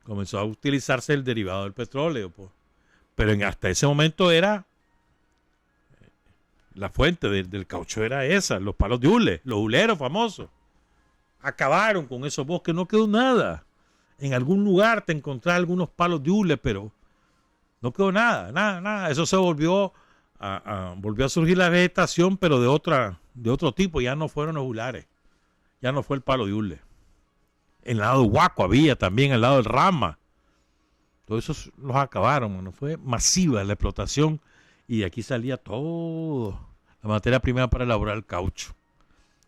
comenzó a utilizarse el derivado del petróleo. Pues. Pero hasta ese momento era la fuente del caucho era esa, los palos de hule, los huleros famosos. Acabaron con esos bosques, no quedó nada. En algún lugar te encontrás algunos palos de hule, pero no quedó nada. Eso se volvió a surgir la vegetación, pero de otro tipo. Ya no fueron los hulares, ya no fue el palo de hule. En el lado de Huaco había también, al lado del Rama. Todos esos los acabaron, mano. Fue masiva la explotación y de aquí salía todo, la materia prima para elaborar el caucho.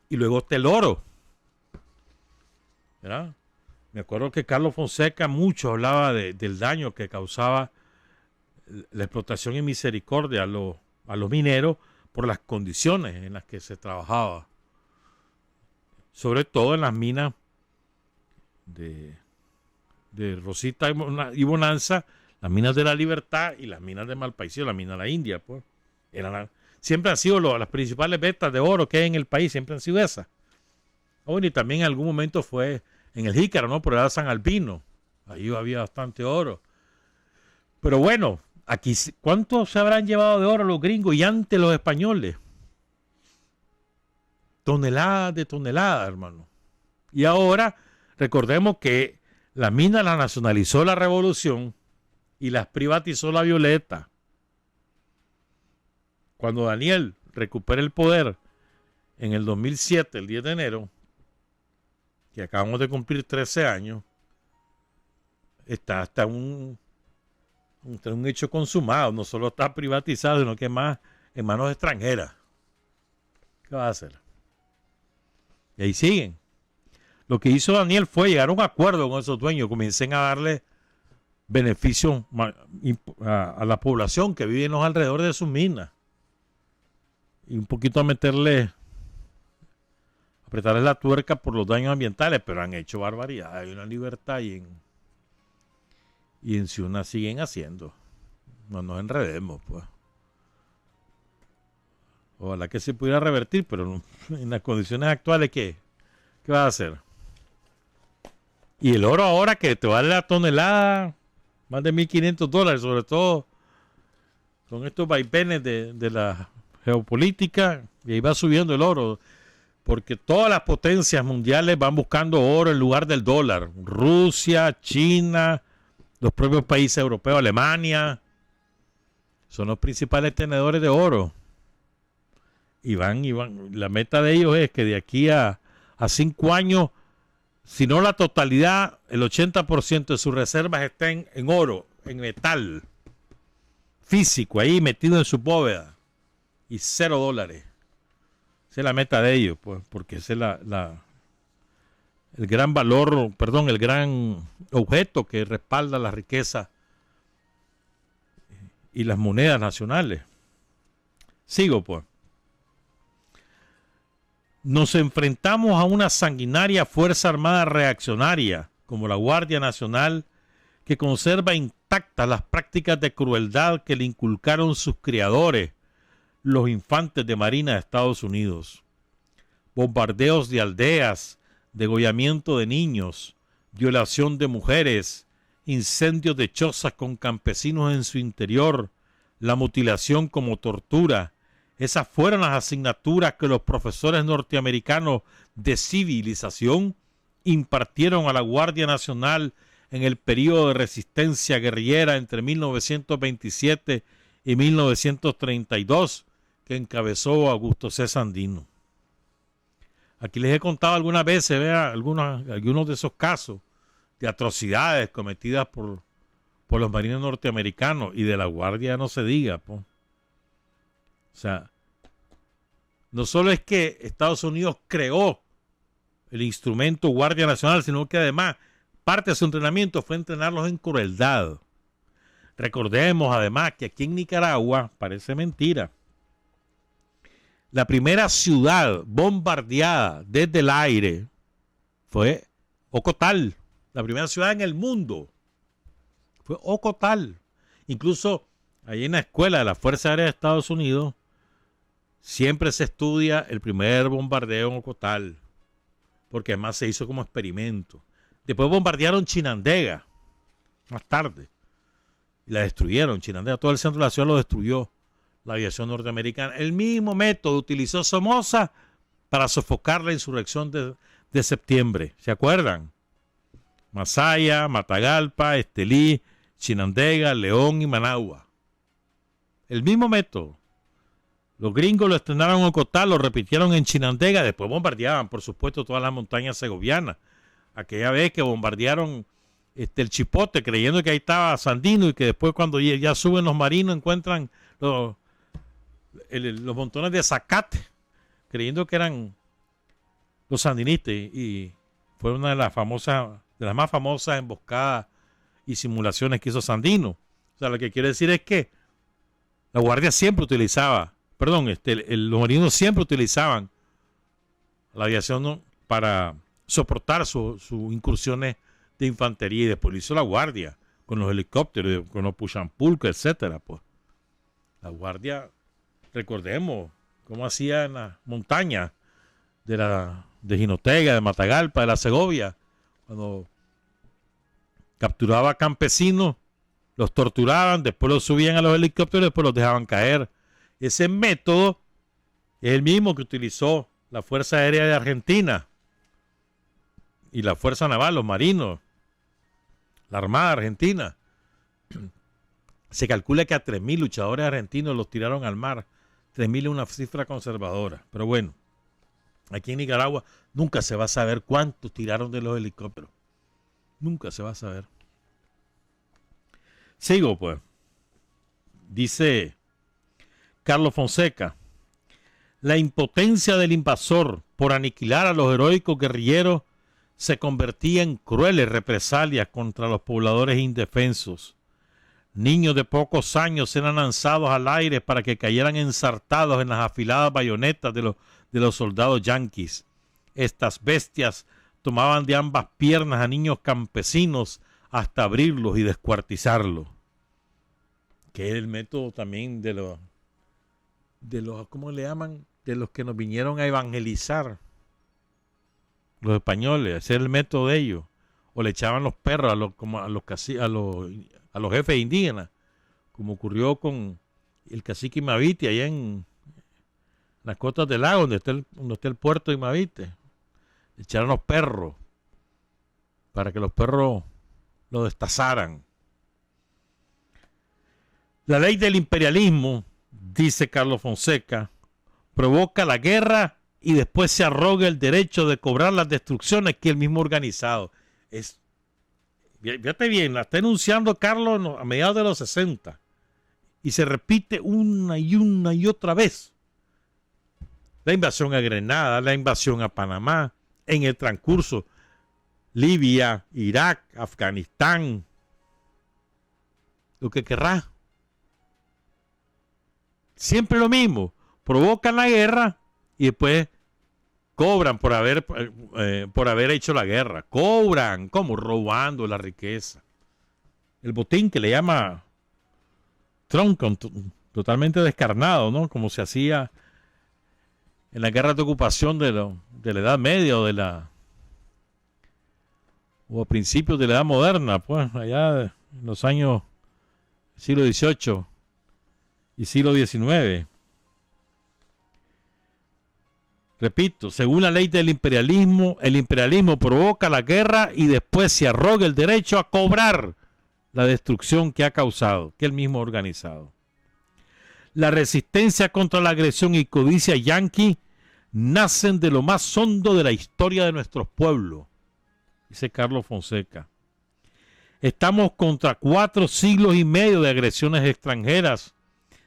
Y luego está el oro. ¿Verdad? Me acuerdo que Carlos Fonseca mucho hablaba del daño que causaba la explotación en Misericordia a los mineros por las condiciones en las que se trabajaba. Sobre todo en las minas de Rosita y Bonanza, las minas de la Libertad y las minas de Malpaisillo, la mina de la India. Pues, siempre han sido las principales vetas de oro que hay en el país, siempre han sido esas. Bueno, y también en algún momento fue en el Jícaro, ¿no? Por el lado de San Albino. Ahí había bastante oro. Pero bueno, aquí, ¿cuánto se habrán llevado de oro los gringos y antes los españoles? Toneladas de toneladas, hermano. Y ahora, recordemos que la mina la nacionalizó la Revolución y las privatizó la Violeta. Cuando Daniel recupera el poder en el 2007, el 10 de enero, que acabamos de cumplir 13 años, está hasta un hecho consumado. No solo está privatizado, sino que más en manos extranjeras. ¿Qué va a hacer? Y ahí siguen. Lo que hizo Daniel fue llegar a un acuerdo con esos dueños, comiencen a darle beneficios a la población que vive en los alrededores de sus minas. Y un poquito a apretarles la tuerca por los daños ambientales, pero han hecho barbaridades. Hay una libertad y en Ciuna siguen haciendo. No nos enredemos, pues. Ojalá que se pudiera revertir, pero en las condiciones actuales, ¿qué va a hacer? Y el oro ahora que te vale la tonelada, más de $1,500, sobre todo con estos vaivenes de la geopolítica, y ahí va subiendo el oro, porque todas las potencias mundiales van buscando oro en lugar del dólar. Rusia, China, los propios países europeos, Alemania, son los principales tenedores de oro. Y van. La meta de ellos es que de aquí a 5 años, si no la totalidad, el 80% de sus reservas estén en oro, en metal físico, ahí metido en su bóveda, y $0. Esa es la meta de ellos, pues, porque ese es el gran valor, el gran objeto que respalda la riqueza y las monedas nacionales. Sigo, pues. Nos enfrentamos a una sanguinaria Fuerza Armada reaccionaria, como la Guardia Nacional, que conserva intactas las prácticas de crueldad que le inculcaron sus criadores, los infantes de Marina de Estados Unidos. Bombardeos de aldeas, degollamiento de niños, violación de mujeres, incendios de chozas con campesinos en su interior, la mutilación como tortura. Esas fueron las asignaturas que los profesores norteamericanos de civilización impartieron a la Guardia Nacional en el período de resistencia guerrillera entre 1927 y 1932, que encabezó Augusto C. Sandino. Aquí les he contado algunas veces, algunos de esos casos de atrocidades cometidas por los marines norteamericanos, y de la Guardia no se diga, pues. O sea, no solo es que Estados Unidos creó el instrumento Guardia Nacional, sino que además parte de su entrenamiento fue entrenarlos en crueldad. Recordemos además que aquí en Nicaragua, parece mentira, la primera ciudad bombardeada desde el aire fue Ocotal, la primera ciudad en el mundo. Fue Ocotal. Incluso ahí en la escuela de la Fuerza Aérea de Estados Unidos siempre se estudia el primer bombardeo en Ocotal, porque además se hizo como experimento. Después bombardearon Chinandega, más tarde, y la destruyeron. Chinandega, todo el centro de la ciudad lo destruyó la aviación norteamericana. El mismo método utilizó Somoza para sofocar la insurrección de septiembre. ¿Se acuerdan? Masaya, Matagalpa, Estelí, Chinandega, León y Managua. El mismo método. Los gringos lo estrenaron en Ocotal, lo repitieron en Chinandega, después bombardeaban, por supuesto, todas las montañas segovianas. Aquella vez que bombardearon el Chipote, creyendo que ahí estaba Sandino, y que después cuando ya suben los marinos encuentran los montones de zacate, creyendo que eran los sandinistas, y fue una de las más famosas emboscadas y simulaciones que hizo Sandino. O sea, lo que quiere decir es que la Guardia siempre utilizaba, los marinos siempre utilizaban la aviación para soportar sus incursiones de infantería, y después lo hizo la Guardia con los helicópteros, con los Puchampulco, etcétera. Pues la Guardia, recordemos cómo hacía en las montañas de Jinotega, de Matagalpa, de la Segovia, cuando capturaba campesinos, los torturaban, después los subían a los helicópteros, después los dejaban caer. Ese método es el mismo que utilizó la Fuerza Aérea de Argentina y la Fuerza Naval, los marinos, la Armada Argentina. Se calcula que a 3.000 luchadores argentinos los tiraron al mar. 3.000 es una cifra conservadora. Pero bueno, aquí en Nicaragua nunca se va a saber cuántos tiraron de los helicópteros. Nunca se va a saber. Sigo, pues. Dice Carlos Fonseca: la impotencia del invasor por aniquilar a los heroicos guerrilleros se convertía en crueles represalias contra los pobladores indefensos. Niños de pocos años eran lanzados al aire para que cayeran ensartados en las afiladas bayonetas de los soldados yanquis. Estas bestias tomaban de ambas piernas a niños campesinos hasta abrirlos y descuartizarlos. Que es el método también de los, ¿cómo le llaman? De los que nos vinieron a evangelizar, los españoles. Ese era el método de ellos. O le echaban los perros a los jefes indígenas, como ocurrió con el cacique Imavite allá en las costas del lago, donde está el puerto de Imavite. Le echaron los perros para que los perros lo destazaran. La ley del imperialismo, dice Carlos Fonseca, provoca la guerra y después se arroga el derecho de cobrar las destrucciones que él mismo ha organizado. Fíjate bien, la está enunciando Carlos a mediados de los 60 y se repite una y otra vez. La invasión a Grenada, la invasión a Panamá, en el transcurso Libia, Irak, Afganistán, lo que querrá. Siempre lo mismo, provocan la guerra y después cobran por haber hecho la guerra. Cobran, como robando la riqueza. El botín que le llama Trump, totalmente descarnado, ¿no? Como se hacía en la guerra de ocupación de la Edad Media o a principios de la Edad Moderna, pues allá en los años siglo XVIII y siglo XIX. Repito, según la ley del imperialismo, el imperialismo provoca la guerra y después se arroga el derecho a cobrar la destrucción que ha causado, que él mismo ha organizado. La resistencia contra la agresión y codicia yanqui nacen de lo más hondo de la historia de nuestros pueblos, dice Carlos Fonseca. Estamos contra 4 siglos y medio de agresiones extranjeras,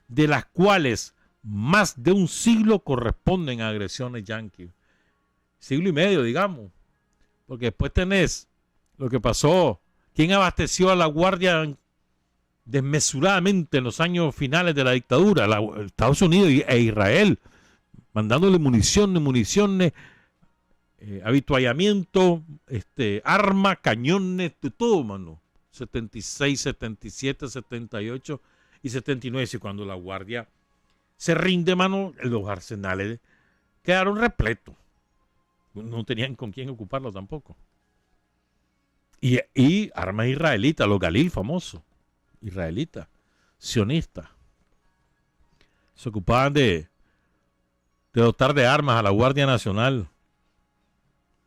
de las cuales más de un siglo corresponden a agresiones yanquis. Siglo y medio, digamos. Porque después tenés lo que pasó. ¿Quién abasteció a la Guardia desmesuradamente en los años finales de la dictadura, Estados Unidos e Israel, mandándole municiones, habituallamiento, armas, cañones, de todo, mano. 76, 77, 78 y 79. Y cuando la Guardia se rinde, mano, los arsenales quedaron repletos. No tenían con quién ocuparlo tampoco. Y armas israelitas, los Galil famosos, israelitas, sionistas. Se ocupaban de dotar de armas a la Guardia Nacional.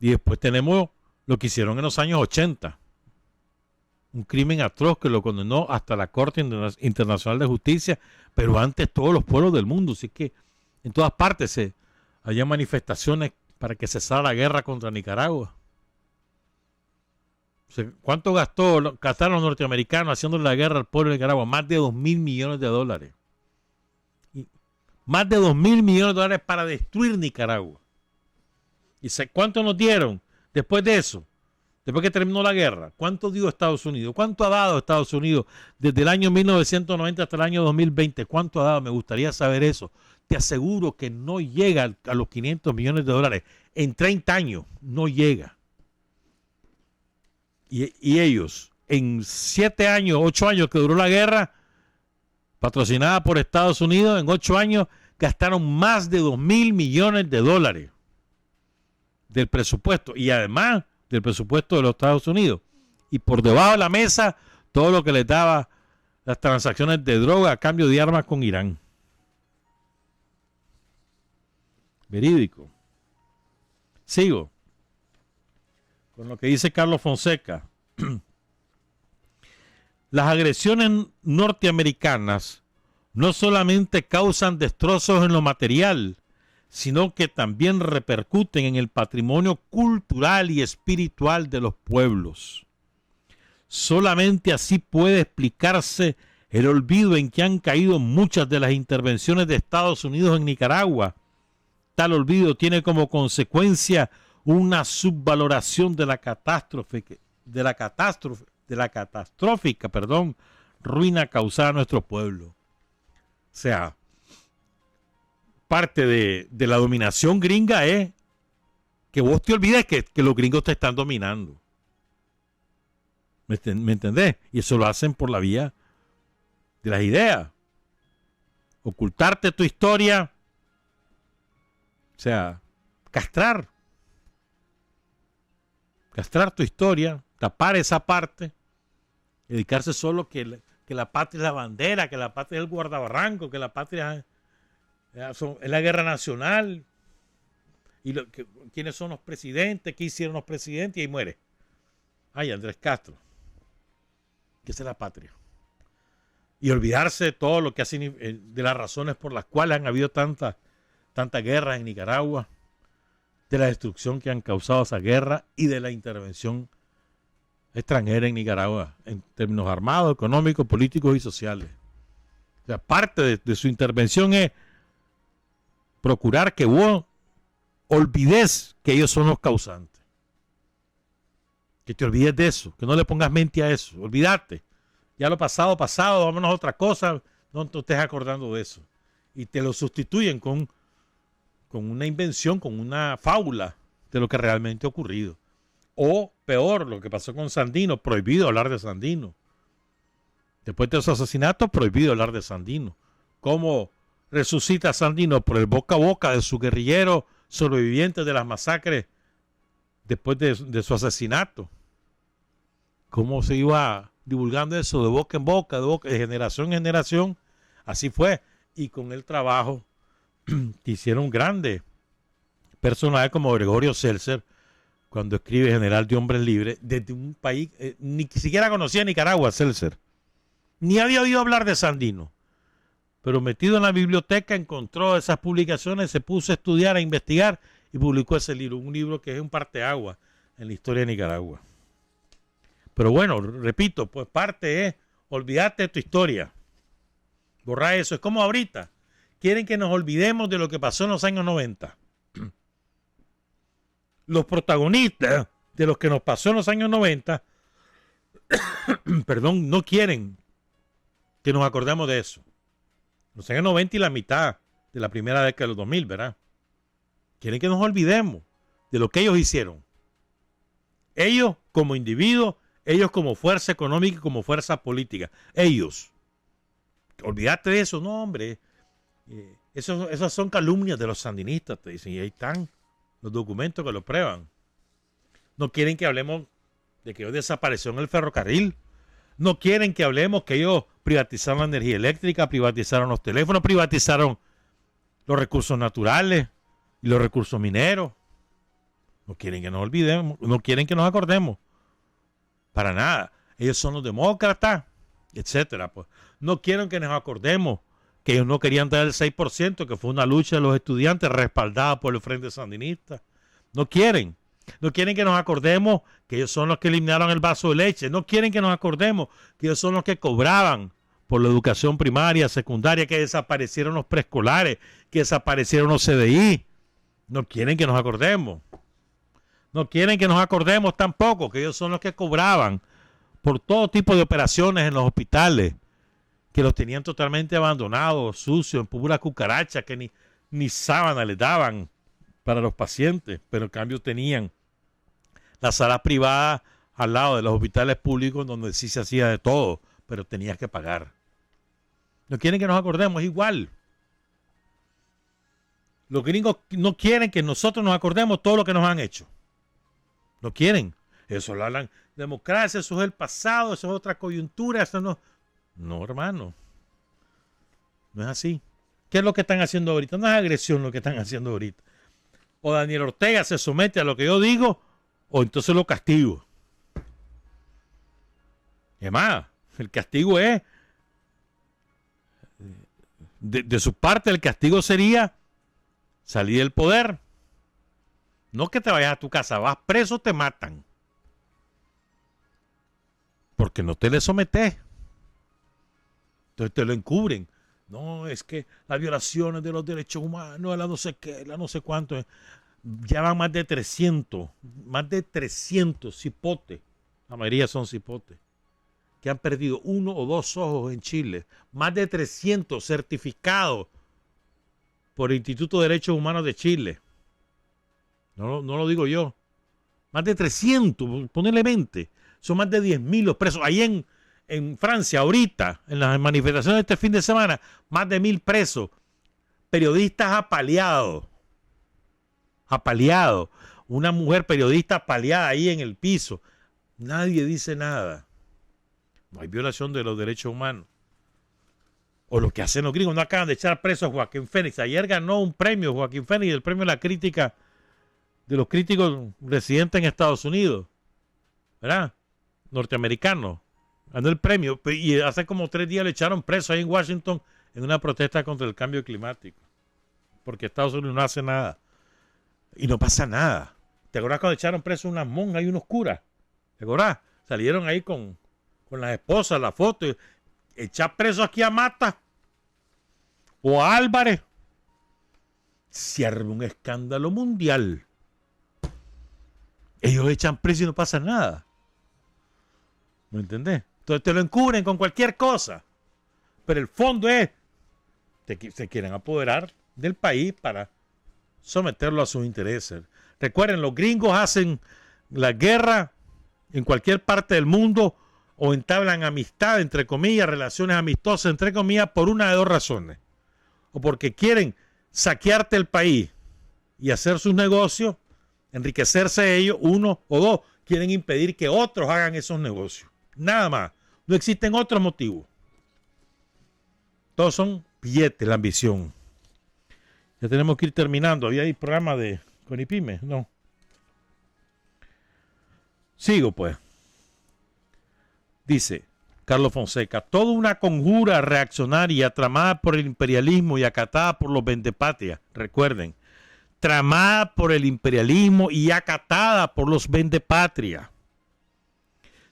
Y después tenemos lo que hicieron en los años 80. Un crimen atroz que lo condenó hasta la Corte Internacional de Justicia, pero antes todos los pueblos del mundo. Así que en todas partes había manifestaciones para que cesara la guerra contra Nicaragua. O sea, ¿cuánto gastaron los norteamericanos haciendo la guerra al pueblo de Nicaragua? Más de $2.000 millones. Y más de $2.000 millones para destruir Nicaragua. ¿Y cuánto nos dieron después de eso? Después que terminó la guerra, ¿cuánto dio Estados Unidos? ¿Cuánto ha dado Estados Unidos desde el año 1990 hasta el año 2020? ¿Cuánto ha dado? Me gustaría saber eso. Te aseguro que no llega a los $500 millones. En 30 años no llega. Y ellos, en 7 años, 8 años que duró la guerra, patrocinada por Estados Unidos, en 8 años gastaron más de $2.000 millones del presupuesto. Y además del presupuesto de los Estados Unidos. Y por debajo de la mesa, todo lo que les daba las transacciones de droga a cambio de armas con Irán. Verídico. Sigo con lo que dice Carlos Fonseca. Las agresiones norteamericanas no solamente causan destrozos en lo material, sino que también repercuten en el patrimonio cultural y espiritual de los pueblos. Solamente así puede explicarse el olvido en que han caído muchas de las intervenciones de Estados Unidos en Nicaragua. Tal olvido tiene como consecuencia una subvaloración de la catastrófica ruina causada a nuestro pueblo. O sea, parte de la dominación gringa es que vos te olvides que los gringos te están dominando. ¿Me entendés? Y eso lo hacen por la vía de las ideas. Ocultarte tu historia. O sea, castrar tu historia, tapar esa parte, dedicarse solo que la patria es la bandera, que la patria es el guardabarranco, que la patria es la guerra nacional, y quiénes son los presidentes, qué hicieron los presidentes, y ahí muere. Ay, Andrés Castro, que esa es la patria. Y olvidarse de todo lo que hacen, de las razones por las cuales han habido tantas guerras en Nicaragua, de la destrucción que han causado esa guerra y de la intervención extranjera en Nicaragua en términos armados, económicos, políticos y sociales. O sea, parte de su intervención es procurar que vos olvides que ellos son los causantes. Que te olvides de eso, que no le pongas mente a eso, olvídate. Ya lo pasado, vámonos a otra cosa, no te estés acordando de eso. Y te lo sustituyen con una invención, con una fábula de lo que realmente ha ocurrido. O peor, lo que pasó con Sandino, prohibido hablar de Sandino. Después de esos asesinatos, prohibido hablar de Sandino. ¿Cómo resucita Sandino? Por el boca a boca de sus guerrilleros sobrevivientes de las masacres después de su asesinato. ¿Cómo se iba divulgando eso de boca en boca, de generación en generación? Así fue. Y con el trabajo que hicieron grandes personajes como Gregorio Seltzer, cuando escribe General de Hombres Libres, desde un país, ni siquiera conocía Nicaragua, Seltzer. Ni había oído hablar de Sandino. Pero metido en la biblioteca encontró esas publicaciones, se puso a estudiar, a investigar y publicó ese libro. Un libro que es un parteaguas en la historia de Nicaragua. Pero bueno, repito, pues parte es olvidarte de tu historia. Borrar eso. Es como ahorita. Quieren que nos olvidemos de lo que pasó en los años 90. Los protagonistas de lo que nos pasó en los años 90, perdón, no quieren que nos acordemos de eso. Los años 90 y la mitad de la primera década de los 2000, ¿verdad? Quieren que nos olvidemos de lo que ellos hicieron. Ellos como individuos, ellos como fuerza económica y como fuerza política. Ellos. Olvídate de eso, no, hombre. Esas son calumnias de los sandinistas, te dicen. Y ahí están los documentos que lo prueban. No quieren que hablemos de que ellos desaparecieron el ferrocarril. No quieren que hablemos que ellos privatizaron la energía eléctrica, privatizaron los teléfonos, privatizaron los recursos naturales y los recursos mineros. No quieren que nos olvidemos, no quieren que nos acordemos. Para nada. Ellos son los demócratas, etcétera. Pues no quieren que nos acordemos que ellos no querían dar el 6%, que fue una lucha de los estudiantes respaldada por el Frente Sandinista. No quieren. No quieren que nos acordemos que ellos son los que eliminaron el vaso de leche. No quieren que nos acordemos que ellos son los que cobraban por la educación primaria, secundaria, que desaparecieron los preescolares, que desaparecieron los CDI. No quieren que nos acordemos. No quieren que nos acordemos tampoco que ellos son los que cobraban por todo tipo de operaciones en los hospitales, que los tenían totalmente abandonados, sucios, en pura cucaracha, que ni sábana les daban para los pacientes, pero en cambio tenían las salas privadas al lado de los hospitales públicos donde sí se hacía de todo, pero tenías que pagar. No quieren que nos acordemos, es igual. Los gringos no quieren que nosotros nos acordemos todo lo que nos han hecho. No quieren. Eso lo hablan democracia, eso es el pasado, eso es otra coyuntura, eso no. No, hermano. No es así. ¿Qué es lo que están haciendo ahorita? No es agresión lo que están haciendo ahorita. O Daniel Ortega se somete a lo que yo digo, o entonces lo castigo. Es más, el castigo es, de su parte, el castigo sería salir del poder. No que te vayas a tu casa, vas preso, te matan. Porque no te le sometes. Entonces te lo encubren. No, es que las violaciones de los derechos humanos, la no sé qué, la no sé cuánto. Ya van más de 300 cipotes. La mayoría son cipotes. Que han perdido 1 o 2 ojos en Chile. Más de 300 certificados por el Instituto de Derechos Humanos de Chile. No lo digo yo. Más de 300, ponele 20. Son más de 10.000 los presos. Ahí en Francia, ahorita, en las manifestaciones de este fin de semana, más de 1.000 presos. Periodistas apaleados. Apaleados. Una mujer periodista apaleada ahí en el piso. Nadie dice nada. No hay violación de los derechos humanos. O lo que hacen los gringos. No acaban de echar preso a Joaquín Phoenix. Ayer ganó un premio Joaquín Phoenix, el premio de la crítica, de los críticos residentes en Estados Unidos. ¿Verdad? Norteamericanos. Ganó el premio. Y hace como 3 días le echaron preso ahí en Washington en una protesta contra el cambio climático. Porque Estados Unidos no hace nada. Y no pasa nada. ¿Te acuerdas cuando echaron preso unas monjas y unos curas? ¿Te acuerdas? Salieron ahí con las esposas, la foto. Echar preso aquí a Mata o a Álvarez. Se arma un escándalo mundial. Ellos echan preso y no pasa nada. ¿Me entendés? Entonces te lo encubren con cualquier cosa. Pero el fondo es, se quieren apoderar del país para someterlo a sus intereses. Recuerden, los gringos hacen la guerra en cualquier parte del mundo o entablan amistad, entre comillas, relaciones amistosas, entre comillas, por una de 2 razones. O porque quieren saquearte el país y hacer sus negocios, enriquecerse ellos, 1 o 2, quieren impedir que otros hagan esos negocios. Nada más. No existen otros motivos. Todos son billetes, la ambición. Ya tenemos que ir terminando. ¿Había ahí programa de Conipyme? No. Sigo pues. Dice Carlos Fonseca, toda una conjura reaccionaria tramada por el imperialismo y acatada por los vendepatrias. Recuerden, tramada por el imperialismo y acatada por los vendepatrias.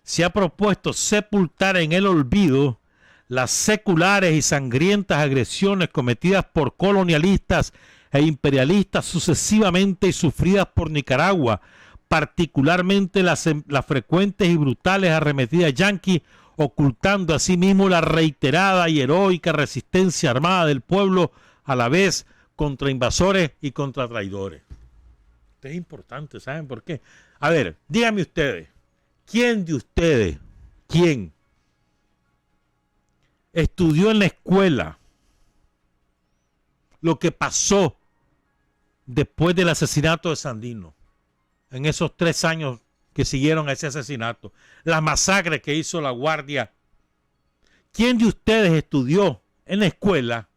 Se ha propuesto sepultar en el olvido las seculares y sangrientas agresiones cometidas por colonialistas e imperialistas sucesivamente y sufridas por Nicaragua, particularmente las frecuentes y brutales arremetidas yanquis ocultando asimismo la reiterada y heroica resistencia armada del pueblo a la vez contra invasores y contra traidores. Esto es importante, ¿saben por qué? A ver, díganme ustedes, ¿quién de ustedes, quién estudió en la escuela lo que pasó después del asesinato de Sandino, en esos 3 años que siguieron a ese asesinato, la masacre que hizo la Guardia? ¿Quién de ustedes estudió en la escuela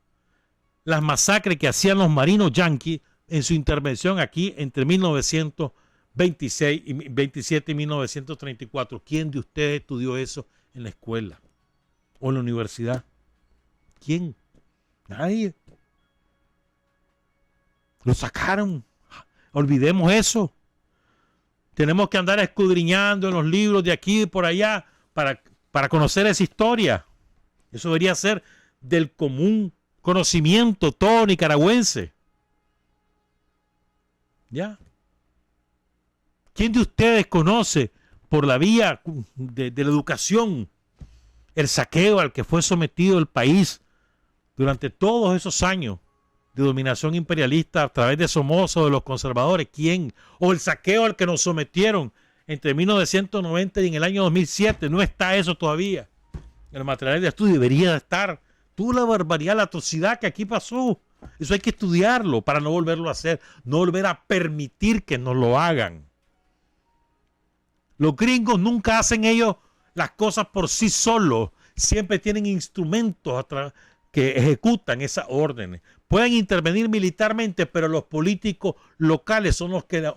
las masacres que hacían los marinos yanquis en su intervención aquí entre 1926 y 27 y 1934? ¿Quién de ustedes estudió eso en la escuela o en la universidad? ¿Quién? Nadie. Lo sacaron. Olvidemos eso. Tenemos que andar escudriñando en los libros de aquí y por allá para conocer esa historia. Eso debería ser del común conocimiento todo nicaragüense. ¿Ya? ¿Quién de ustedes conoce por la vía de la educación el saqueo al que fue sometido el país durante todos esos años de dominación imperialista a través de Somoza o de los conservadores? ¿Quién? O el saqueo al que nos sometieron entre 1990 y en el año 2007. No está eso todavía en el material de estudio. Debería estar. Toda la barbaridad, la atrocidad que aquí pasó. Eso hay que estudiarlo para no volverlo a hacer, no volver a permitir que nos lo hagan. Los gringos nunca hacen ellos las cosas por sí solos. Siempre tienen instrumentos que ejecutan esas órdenes. Pueden intervenir militarmente, pero los políticos locales son los que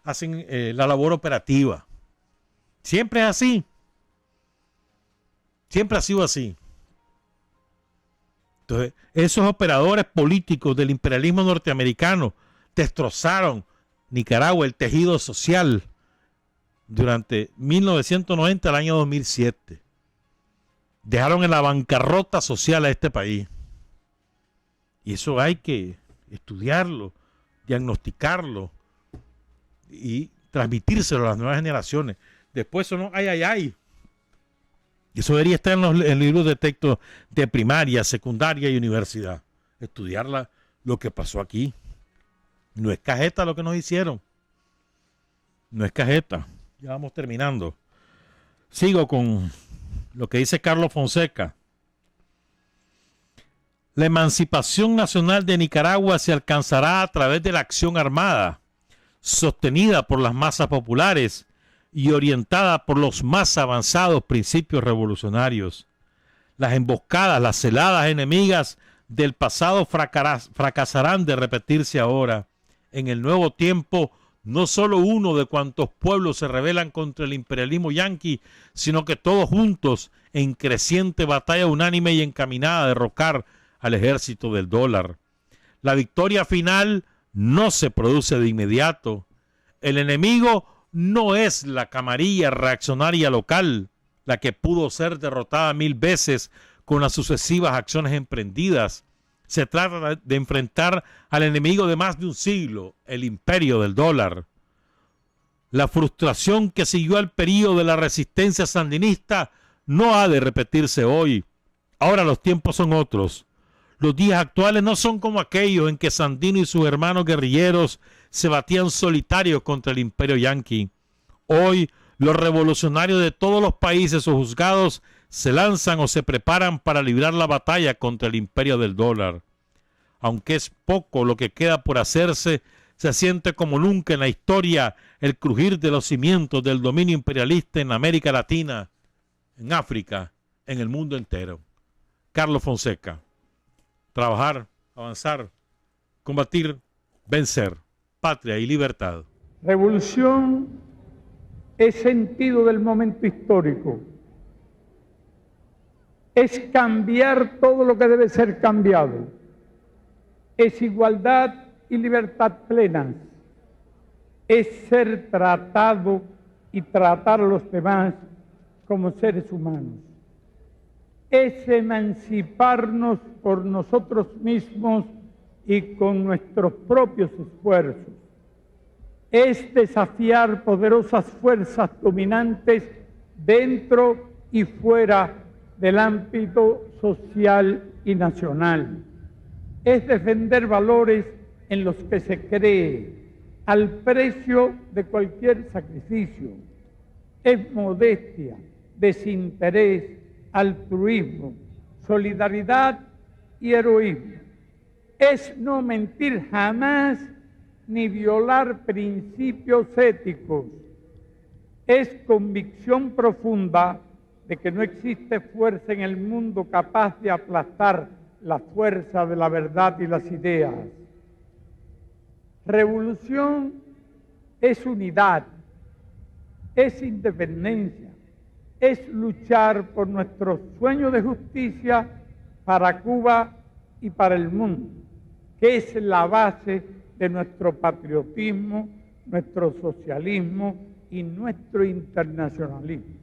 hacen la labor operativa. Siempre es así. Siempre ha sido así. Entonces, esos operadores políticos del imperialismo norteamericano destrozaron Nicaragua, el tejido social, durante 1990 al año 2007. Dejaron en la bancarrota social a este país. Y eso hay que estudiarlo, diagnosticarlo y transmitírselo a las nuevas generaciones. Después eso no, ay. Eso debería estar en los libros de texto de primaria, secundaria y universidad. Estudiar lo que pasó aquí. No es cajeta lo que nos hicieron. No es cajeta. Ya vamos terminando. Sigo con lo que dice Carlos Fonseca. La emancipación nacional de Nicaragua se alcanzará a través de la acción armada, sostenida por las masas populares y orientada por los más avanzados principios revolucionarios. Las emboscadas, las celadas enemigas del pasado fracasarán de repetirse ahora. En el nuevo tiempo, no solo uno de cuantos pueblos se rebelan contra el imperialismo yanqui, sino que todos juntos, en creciente batalla unánime y encaminada a derrocar al ejército del dólar. La victoria final no se produce de inmediato. El enemigo no es la camarilla reaccionaria local, la que pudo ser derrotada 1000 veces con las sucesivas acciones emprendidas. Se trata de enfrentar al enemigo de más de un siglo, el imperio del dólar. La frustración que siguió al período de la resistencia sandinista no ha de repetirse hoy. Ahora los tiempos son otros. Los días actuales no son como aquellos en que Sandino y sus hermanos guerrilleros se batían solitarios contra el imperio yanqui. Hoy, los revolucionarios de todos los países sojuzgados se lanzan o se preparan para librar la batalla contra el imperio del dólar. Aunque es poco lo que queda por hacerse, se siente como nunca en la historia el crujir de los cimientos del dominio imperialista en América Latina, en África, en el mundo entero. Carlos Fonseca. Trabajar, avanzar, combatir, vencer. Patria y libertad. Revolución es sentido del momento histórico. Es cambiar todo lo que debe ser cambiado. Es igualdad y libertad plenas. Es ser tratado y tratar a los demás como seres humanos. Es emanciparnos por nosotros mismos y con nuestros propios esfuerzos. Es desafiar poderosas fuerzas dominantes dentro y fuera del ámbito social y nacional. Es defender valores en los que se cree, al precio de cualquier sacrificio. Es modestia, desinterés, altruismo, solidaridad y heroísmo. Es no mentir jamás ni violar principios éticos. Es convicción profunda de que no existe fuerza en el mundo capaz de aplastar la fuerza de la verdad y las ideas. Revolución es unidad, es independencia, es luchar por nuestro sueño de justicia para Cuba y para el mundo, que es la base de nuestro patriotismo, nuestro socialismo y nuestro internacionalismo.